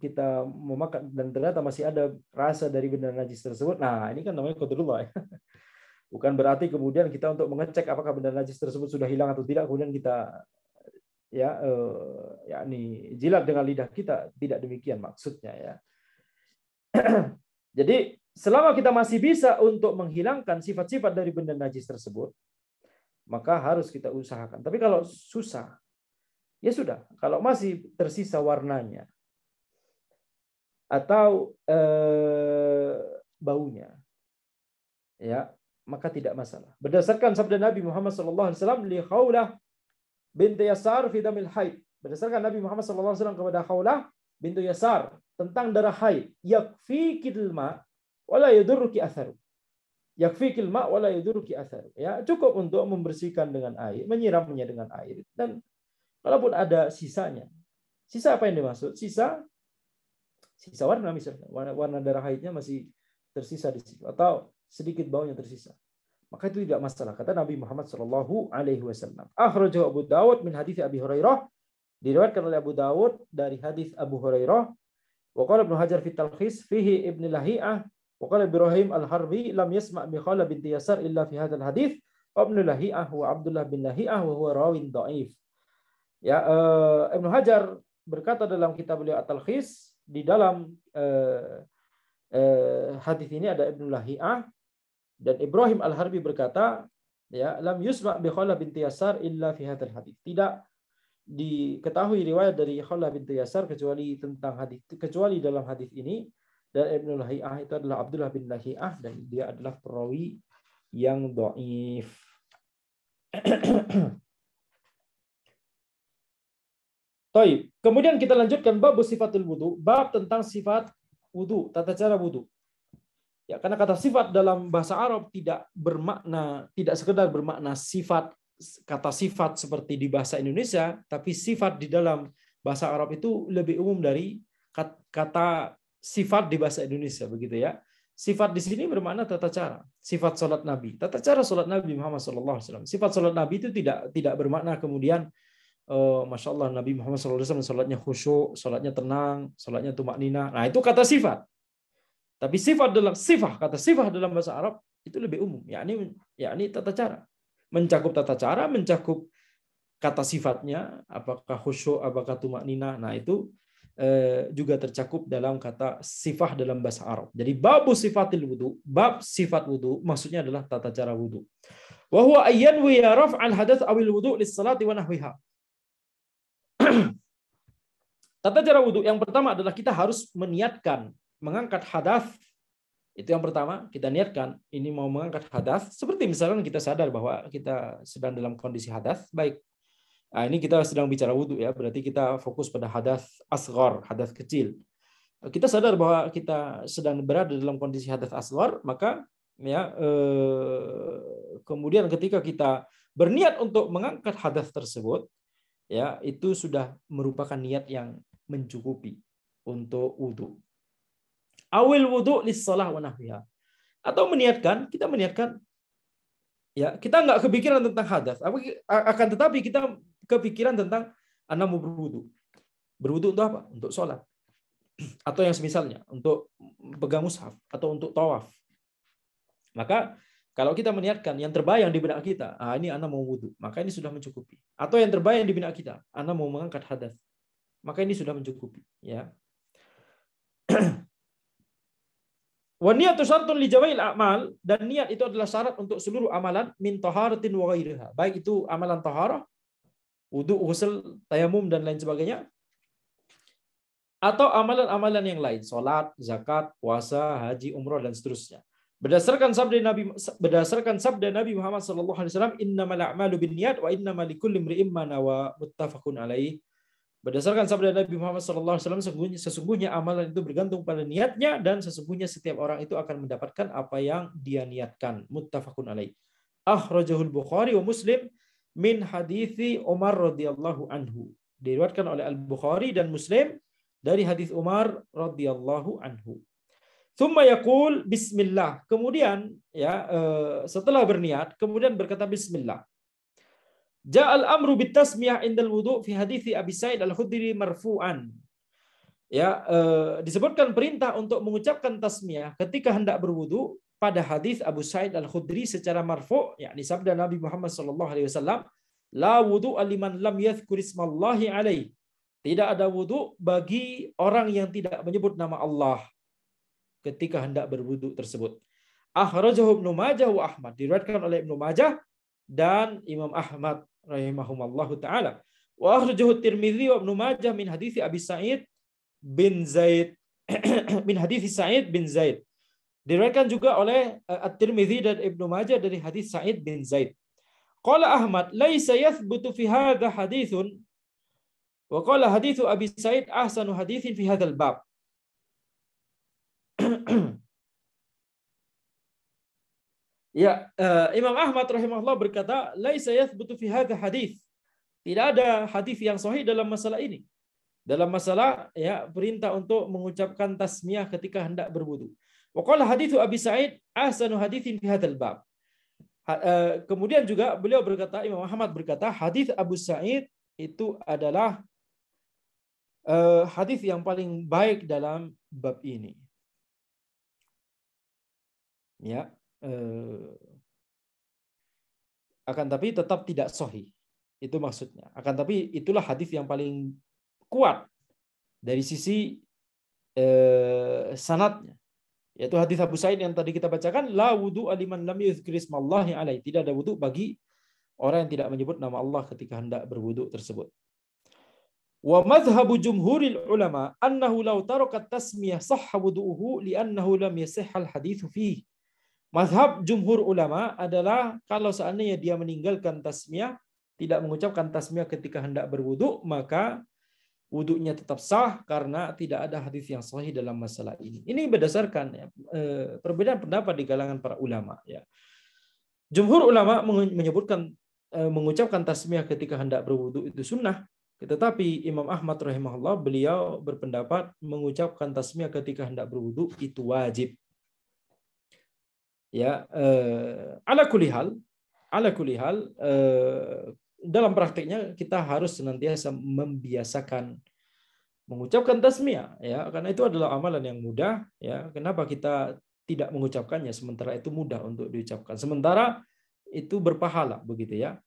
kita memakan dan ternyata masih ada rasa dari benda najis tersebut. Nah, ini kan namanya qadarullah ya. Bukan berarti kemudian kita untuk mengecek apakah benda najis tersebut sudah hilang atau tidak, kemudian kita ya yakni jilat dengan lidah kita, tidak demikian maksudnya ya. Jadi selama kita masih bisa untuk menghilangkan sifat-sifat dari benda najis tersebut, maka harus kita usahakan. Tapi kalau susah, ya sudah. Kalau masih tersisa warnanya atau baunya, ya, maka tidak masalah. Berdasarkan sabda Nabi Muhammad SAW, li Khawlah binti Yasar fi damil haid. Berdasarkan Nabi Muhammad SAW kepada Khawlah binti Yasar tentang darah haid, yakfikil ma wala yadurruki atharu. Yakfikil ma wala yadurruki atharu. Ya, cukup untuk membersihkan dengan air, menyiramnya dengan air, dan kalaupun ada sisanya. Sisa apa yang dimaksud? Sisa warna misalnya. Warna darah haidnya masih tersisa di situ atau sedikit baunya tersisa. Maka itu tidak masalah, kata Nabi Muhammad sallallahu alaihi wasallam. Akhrajahu Abu Dawud min hadits Abi Hurairah. Diriwayatkan oleh Abu Dawud dari hadis Abu Hurairah. Wa qala Ibnu Hajar fi Talkhis fihi Ibn Lahi'ah. Wa Ibrahim Al-Harbi lam yasma' bi Khala binti Yasar illa fi hadzal hadits. Ibnu Lahi'ah wa Abdullah bin Lahi'ah wa huwa rawin dhaif. Ya, Ibnu Hajar berkata dalam kitab beliau At-Talkhis, di dalam hadis ini ada Ibnu Lahi'ah dan Ibrahim Al-Harbi berkata, ya, lam yusma' bi Khala binti Yasar illa fi hadzal hadits. Tidak diketahui riwayat dari Khala binti Yasar kecuali tentang hadis, kecuali dalam hadis ini. Dan Ibnu Lahi'ah itu adalah Abdullah bin Lahi'ah dan dia adalah perawi yang dhaif. Taib. Kemudian kita lanjutkan bab sifatul wudu, bab tentang sifat wudu, tata cara wudu. Ya, karena kata sifat dalam bahasa Arab tidak bermakna, tidak sekedar bermakna sifat, kata sifat seperti di bahasa Indonesia, tapi sifat di dalam bahasa Arab itu lebih umum dari kata sifat di bahasa Indonesia, begitu ya. Sifat di sini bermakna tata cara. Sifat sholat Nabi, tata cara sholat Nabi Muhammad SAW. Sifat sholat Nabi itu tidak bermakna kemudian Masya Allah Nabi Muhammad SAW sholatnya khusyuk, sholatnya tenang, sholatnya tumakninah. Nah itu kata sifat. Tapi kata sifat dalam bahasa Arab itu lebih umum. Yakni tata cara. Mencakup tata cara, mencakup kata sifatnya, apakah khusyuk, apakah tumakninah. Nah itu juga tercakup dalam kata sifat dalam bahasa Arab. Jadi bab sifatil wudu, bab sifat wudu maksudnya adalah tata cara wudu. Wa huwa ayyanwi raf'al hadath awil wudu lis salati wa nahwiha. Tata cara wudhu yang pertama adalah kita harus meniatkan mengangkat hadas. Itu yang pertama, kita niatkan ini mau mengangkat hadas. Seperti misalnya kita sadar bahwa kita sedang dalam kondisi hadas, baik. Nah, ini kita sedang bicara wudhu ya, berarti kita fokus pada hadas asghar, hadas kecil. Kita sadar bahwa kita sedang berada dalam kondisi hadas asghar, maka ya kemudian ketika kita berniat untuk mengangkat hadas tersebut, ya itu sudah merupakan niat yang mencukupi untuk wudhu. Awil wudhu lis-shalah wa nahwiha. Atau kita meniatkan ya kita nggak kepikiran tentang hadas, akan tetapi kita kepikiran tentang ana mau berwudhu. Berwudhu untuk apa? Untuk sholat. Atau yang semisalnya, untuk pegang mushaf atau untuk tawaf. Maka kalau kita meniatkan yang terbayang di benak kita, ini ana mau wudhu, maka ini sudah mencukupi. Atau yang terbayang di benak kita, ana mau mengangkat hadas, maka ini sudah mencukupi. Ya. Wa niyatu syartun li jami'il a'mal, dan niat itu adalah syarat untuk seluruh amalan min taharatin wa ghairiha. Baik itu amalan taharah, wudu, ghusl, tayamum dan lain sebagainya, atau amalan-amalan yang lain, salat, zakat, puasa, haji, umrah dan seterusnya. Berdasarkan sabda Nabi Muhammad SAW, innamal a'malu binniyat wa innamal likulli imri'in ma nawa, muttafaqun alaih. Berdasarkan sabda Nabi Muhammad SAW, sesungguhnya amalan itu bergantung pada niatnya dan sesungguhnya setiap orang itu akan mendapatkan apa yang dia niatkan. Muttafaqun alaih. Akhrajahul Bukhari wa Muslim min hadithi Umar radhiyallahu anhu. Diriwayatkan oleh Al-Bukhari dan Muslim dari hadis Umar radhiyallahu anhu. Thumma yaqul bismillah. Kemudian ya setelah berniat kemudian berkata bismillah. Ja'al amru bitasmiyah indal wudu fi hadithi Abi Sa'id Al-Khudri marfu'an. Ya, disebutkan perintah untuk mengucapkan tasmiyah ketika hendak berwudu pada hadis Abu Sa'id Al-Khudri secara marfu', yakni sabda Nabi Muhammad sallallahu alaihi wasallam, la wudu liman lam yadhkur ismallahi alaihi. Tidak ada wudu bagi orang yang tidak menyebut nama Allah ketika hendak berwudu tersebut. Akhrajahu Ibnu Majah wa Ahmad. Diriwayatkan oleh Ibnu Majah dan Imam Ahmad rahimahumallahu taala. Wa akhrajahu Tirmidzi wa Ibnu Majah min hadits Abi Sa'id bin Zaid min hadits Sa'id bin Zaid. Diriwayatkan juga oleh At-Tirmidzi dan Ibnu Majah dari hadis Sa'id bin Zaid. Qala Ahmad, laisa yathbutu fi hadha hadithun wa qala hadithu Abi Sa'id ahsanu hadithin fi hadzal bab. Ya, Imam Ahmad rahimahullah berkata, laisa yathbutu fi hadha hadits. Tidak ada hadis yang sahih dalam masalah ini. Dalam masalah ya perintah untuk mengucapkan tasmiyah ketika hendak berwudu. Wa qala hadithu Abi Sa'id ahsanu haditsin fi hadzal bab. Kemudian juga beliau berkata, Imam Ahmad berkata, hadis Abu Sa'id itu adalah hadis yang paling baik dalam bab ini. Ya, akan tapi tetap tidak sahih. Itu maksudnya. Akan tapi itulah hadis yang paling kuat dari sisi sanadnya. Yaitu hadis Abu Sa'id yang tadi kita bacakan, la wudu liman lam yuzkir ismallahi alaihi. Tidak ada wudu bagi orang yang tidak menyebut nama Allah ketika hendak berwudu tersebut. Wa madhhabu jumhuril ulama annahu law taraka tasmiyah sahha wudu'uhu li'annahu lam yasihhal haditsu fihi. Mazhab jumhur ulama adalah kalau seandainya dia meninggalkan tasmiyah, tidak mengucapkan tasmiyah ketika hendak berwudu, maka wudunya tetap sah karena tidak ada hadis yang sahih dalam masalah ini. Ini berdasarkan perbedaan pendapat di kalangan para ulama. Ya. Jumhur ulama menyebutkan mengucapkan tasmiyah ketika hendak berwudu itu sunnah. Tetapi Imam Ahmad rahimahullah beliau berpendapat mengucapkan tasmiyah ketika hendak berwudu itu wajib. Ya, ala kulli hal dalam praktiknya kita harus senantiasa membiasakan mengucapkan tasmiyah, ya, karena itu adalah amalan yang mudah, ya. Kenapa kita tidak mengucapkannya sementara itu mudah untuk diucapkan, sementara itu berpahala, begitu ya.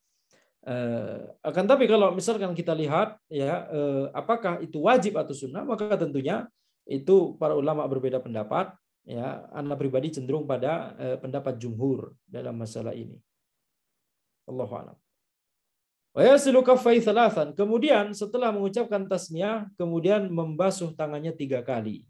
Akan tapi kalau misalkan kita lihat, ya, apakah itu wajib atau sunnah, maka tentunya itu para ulama berbeda pendapat. Ya, anak pribadi cenderung pada pendapat jumhur dalam masalah ini. Allahu a'lam. Wa yasilu kaffai thalathan. Kemudian setelah mengucapkan tasmiyah, kemudian membasuh tangannya 3 kali.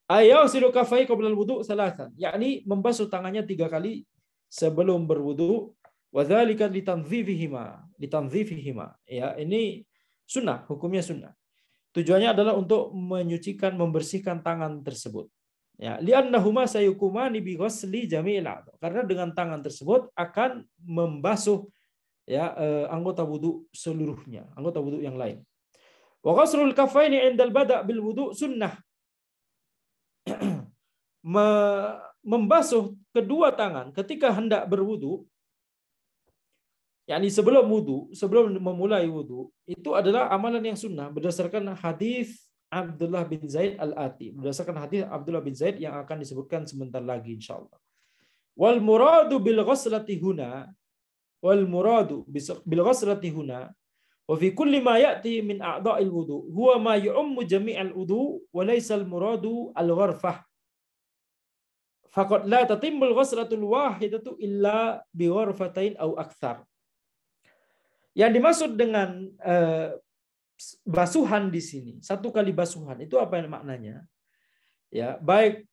Ayasilu kaffai qabla al-wudu thalathan, yakni membasuh tangannya 3 kali sebelum berwudu. Wa dzalika litanzifihima. Ya, ini sunnah, hukumnya sunnah. Tujuannya adalah untuk menyucikan, membersihkan tangan tersebut. Ya, li'annahuma sayukumani bi ghusli jami'il a'dha. Karena dengan tangan tersebut akan membasuh, ya, anggota wudu seluruhnya, anggota wudu yang lain. Wa ghuslul kaffaini 'indal bada' bil wudu sunnah. Membasuh kedua tangan ketika hendak berwudu, yakni sebelum wudu, sebelum memulai wudu, itu adalah amalan yang sunnah berdasarkan hadis Abdullah bin Zaid al-Ati, berdasarkan hadis Abdullah bin Zaid yang akan disebutkan sebentar lagi insyaallah. Wal muradu bil ghaslati huna, wal muradu bil ghaslati huna wa fi kulli ma ya'ti min a'dha'il wudu huwa ma yu'ammu jami'al wudu wa laysa al muradu al gharfah. Faqad la tatimmul ghaslatul wahidatu illa bi gharfatain aw aktsar. Yang dimaksud dengan basuhan di sini, 1 kali basuhan, itu apa yang maknanya? Ya, baik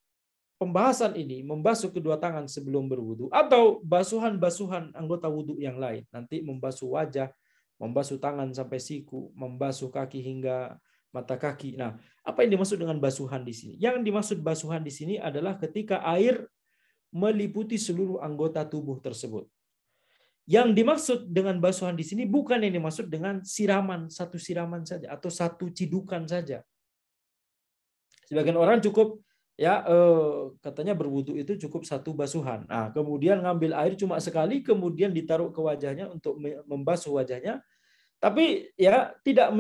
pembahasan ini membasuh kedua tangan sebelum berwudu atau basuhan-basuhan anggota wudu yang lain. Nanti membasuh wajah, membasuh tangan sampai siku, membasuh kaki hingga mata kaki. Nah, apa yang dimaksud dengan basuhan di sini? Yang dimaksud basuhan di sini adalah ketika air meliputi seluruh anggota tubuh tersebut. Yang dimaksud dengan basuhan di sini bukan yang dimaksud dengan siraman, 1 siraman saja atau 1 cidukan saja. Sebagian orang cukup, ya, katanya berwudu itu cukup 1 basuhan. Nah, kemudian ngambil air cuma sekali, kemudian ditaruh ke wajahnya untuk membasuh wajahnya, tapi ya tidak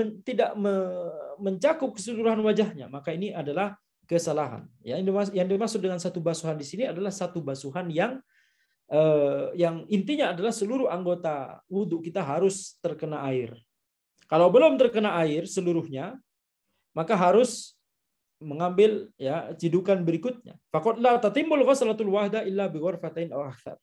mencakup keseluruhan wajahnya. Maka ini adalah kesalahan. Ya, yang dimaksud dengan 1 basuhan di sini adalah 1 basuhan yang intinya adalah seluruh anggota wudhu kita harus terkena air. Kalau belum terkena air seluruhnya, maka harus mengambil, ya, cidukan berikutnya. Faqad la tatimmul ghaslatul wahda illa bi gharfatain aw aktsar.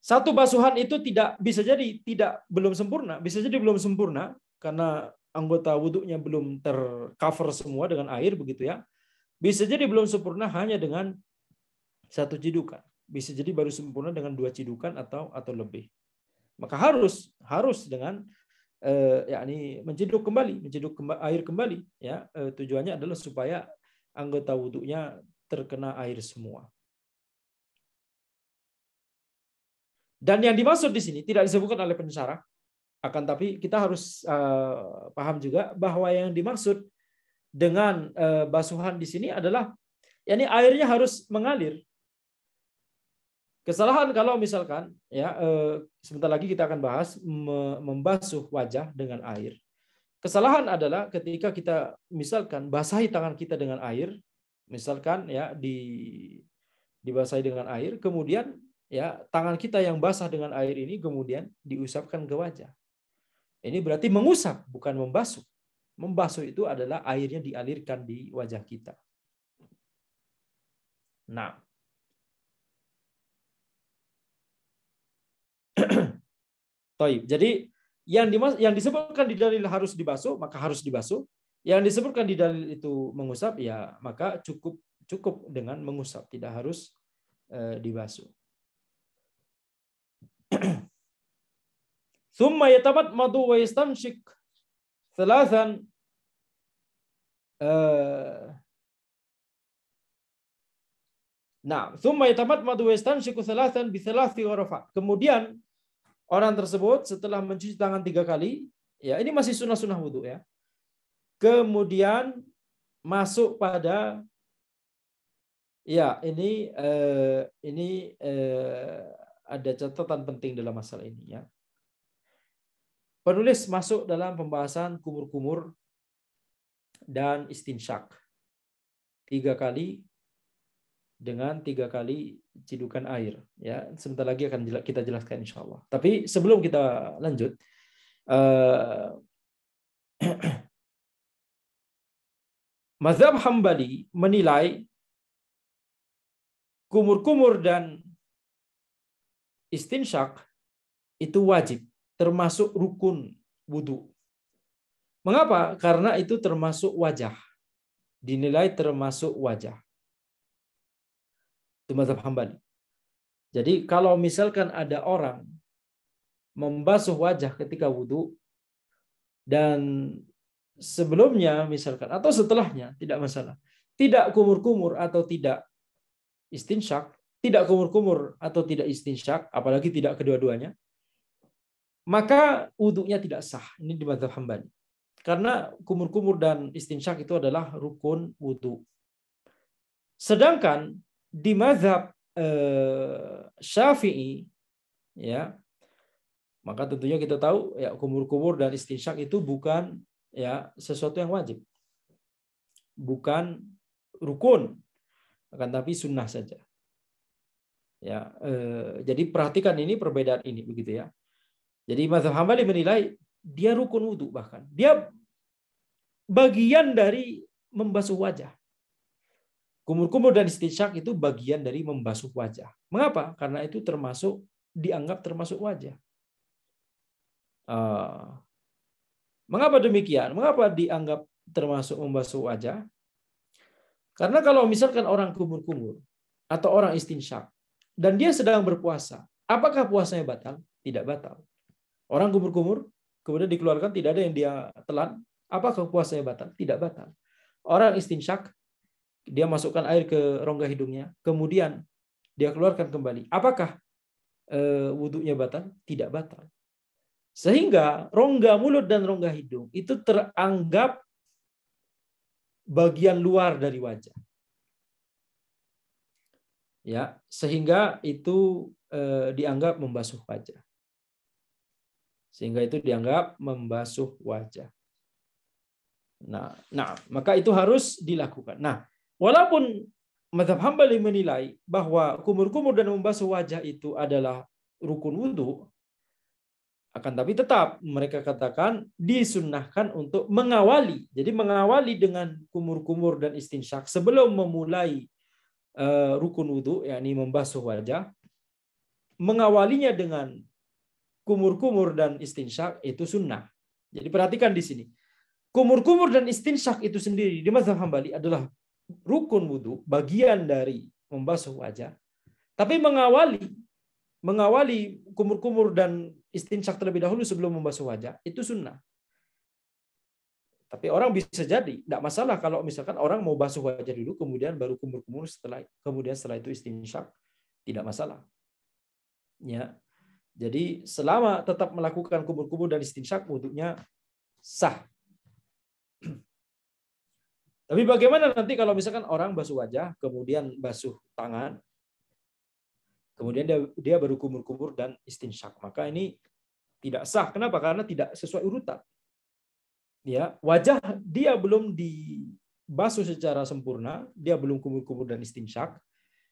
1 basuhan itu tidak bisa jadi belum sempurna, bisa jadi belum sempurna karena anggota wudhunya belum tercover semua dengan air, begitu ya. Bisa jadi belum sempurna hanya dengan 1 cidukan, bisa jadi baru sempurna dengan 2 cidukan atau lebih. Maka harus dengan yakni menciduk air kembali, ya. Tujuannya adalah supaya anggota wudhunya terkena air semua. Dan yang dimaksud di sini tidak disebutkan oleh pensyarah, akan tapi kita harus paham juga bahwa yang dimaksud dengan basuhan di sini adalah yakni airnya harus mengalir. Kesalahan kalau misalkan, ya, sebentar lagi kita akan bahas membasuh wajah dengan air. Kesalahan adalah ketika kita misalkan basahi tangan kita dengan air, misalkan, ya, dibasahi dengan air, kemudian, ya, tangan kita yang basah dengan air ini kemudian diusapkan ke wajah. Ini berarti mengusap, bukan membasuh. Membasuh itu adalah airnya dialirkan di wajah kita. Nah, jadi yang disebutkan di dalil harus dibasuh, maka harus dibasuh. Yang disebutkan di dalil itu mengusap, ya, maka cukup dengan mengusap, tidak harus dibasuh. Tsumma yatamadmadu wa yastanshik. thalathan nah, thumma yatamadmadu wa yastanshiqu thalathan bi thalathi gharafa. Kemudian orang tersebut setelah mencuci tangan 3 kali, ya ini masih sunnah-sunnah wudu ya. Kemudian masuk pada ya ini ada catatan penting dalam masalah ini ya. Penulis masuk dalam pembahasan kumur-kumur dan istinsyak 3 kali dengan 3 kali cidukan air ya. Sebentar lagi akan kita jelaskan insyaallah. Tapi sebelum kita lanjut mazhab Hambali menilai kumur-kumur dan istinsyak itu wajib, termasuk rukun wudu. Mengapa? Karena itu termasuk wajah. Dinilai termasuk wajah. Itu mazhab Hambali. Jadi kalau misalkan ada orang membasuh wajah ketika wudu dan sebelumnya misalkan atau setelahnya tidak masalah. Tidak kumur-kumur atau tidak istinsyak, tidak kumur-kumur atau tidak istinsyak, apalagi tidak kedua-duanya, maka wudunya tidak sah. Ini di mazhab Hambali. Karena kumur-kumur dan istinsyak itu adalah rukun wudu. Sedangkan di mazhab Syafi'i ya, maka tentunya kita tahu ya kumur-kumur dan istinsyak itu bukan ya sesuatu yang wajib. Bukan rukun, akan tapi sunnah saja. Ya, jadi perhatikan ini perbedaan ini begitu ya. Jadi mazhab Hambali menilai dia rukun wudu, bahkan dia bagian dari membasuh wajah. Kumur-kumur dan istinsyak itu bagian dari membasuh wajah. Mengapa? Karena itu dianggap termasuk wajah. Mengapa demikian? Mengapa dianggap termasuk membasuh wajah? Karena kalau misalkan orang kumur-kumur atau orang istinsyak dan dia sedang berpuasa, apakah puasanya batal? Tidak batal. Orang kumur-kumur kemudian dikeluarkan, tidak ada yang dia telan, apakah puasanya batal? Tidak batal. Orang istinsyak, dia masukkan air ke rongga hidungnya, kemudian dia keluarkan kembali. Apakah wudunya batal? Tidak batal. Sehingga rongga mulut dan rongga hidung itu teranggap bagian luar dari wajah. Ya, sehingga itu dianggap membasuh wajah. Sehingga itu dianggap membasuh wajah. Nah, maka itu harus dilakukan. Nah, walaupun mazhab Hambali menilai bahwa kumur-kumur dan membasuh wajah itu adalah rukun wudu, akan tapi tetap mereka katakan disunnahkan untuk mengawali. Jadi mengawali dengan kumur-kumur dan istinsyak sebelum memulai rukun wudu, yakni membasuh wajah. Mengawalinya dengan kumur-kumur dan istinsyak itu sunnah. Jadi perhatikan di sini. Kumur-kumur dan istinsyak itu sendiri di mazhab Hambali adalah rukun wudu, bagian dari membasuh wajah. Tapi mengawali kumur-kumur dan istinsyak terlebih dahulu sebelum membasuh wajah itu sunnah. Tapi orang bisa jadi tidak masalah kalau misalkan orang mau basuh wajah dulu kemudian baru kumur-kumur setelah itu istinsyak, tidak masalah. Ya. Jadi selama tetap melakukan kumur-kumur dan istinsyak wudunya sah. Tapi bagaimana nanti kalau misalkan orang basuh wajah, kemudian basuh tangan, kemudian dia baru kumur-kumur dan istinsyak, maka ini tidak sah. Kenapa? Karena tidak sesuai urutan. Ya, wajah dia belum dibasuh secara sempurna, dia belum kumur-kumur dan istinsyak,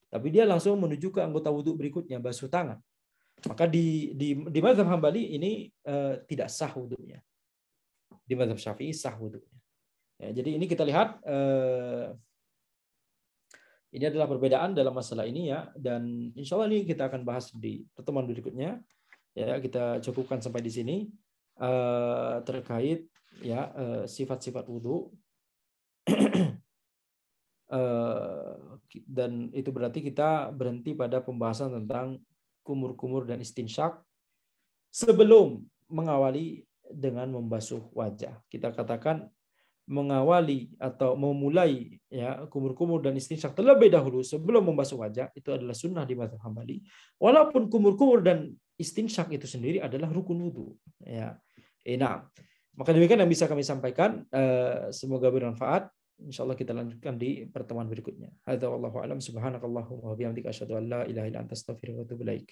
tapi dia langsung menuju ke anggota wudhu berikutnya, basuh tangan. Maka di mazhab Hambali ini tidak sah wudhunya. Di mazhab Syafi'i sah wudhunya. Ya, jadi ini kita lihat ini adalah perbedaan dalam masalah ini ya, dan insya Allah ini kita akan bahas di pertemuan berikutnya. Ya, kita cukupkan sampai di sini terkait ya sifat-sifat wudhu. Dan itu berarti kita berhenti pada pembahasan tentang kumur-kumur dan istinsyak sebelum mengawali dengan membasuh wajah. Kita katakan mengawali atau memulai ya kumur-kumur dan istinsyak terlebih dahulu sebelum membasuh wajah itu adalah sunnah di mazhab Hambali. Walaupun kumur-kumur dan istinsyak itu sendiri adalah rukun wudu. Ya, nah, maka demikian yang bisa kami sampaikan. Semoga bermanfaat. Insyaallah kita lanjutkan di pertemuan berikutnya. Hadza wallahu a'lam. Subhanakallahumma wa bihamdika asyhadu an la ilaha illa anta astaghfiruka wa atubu ilaik.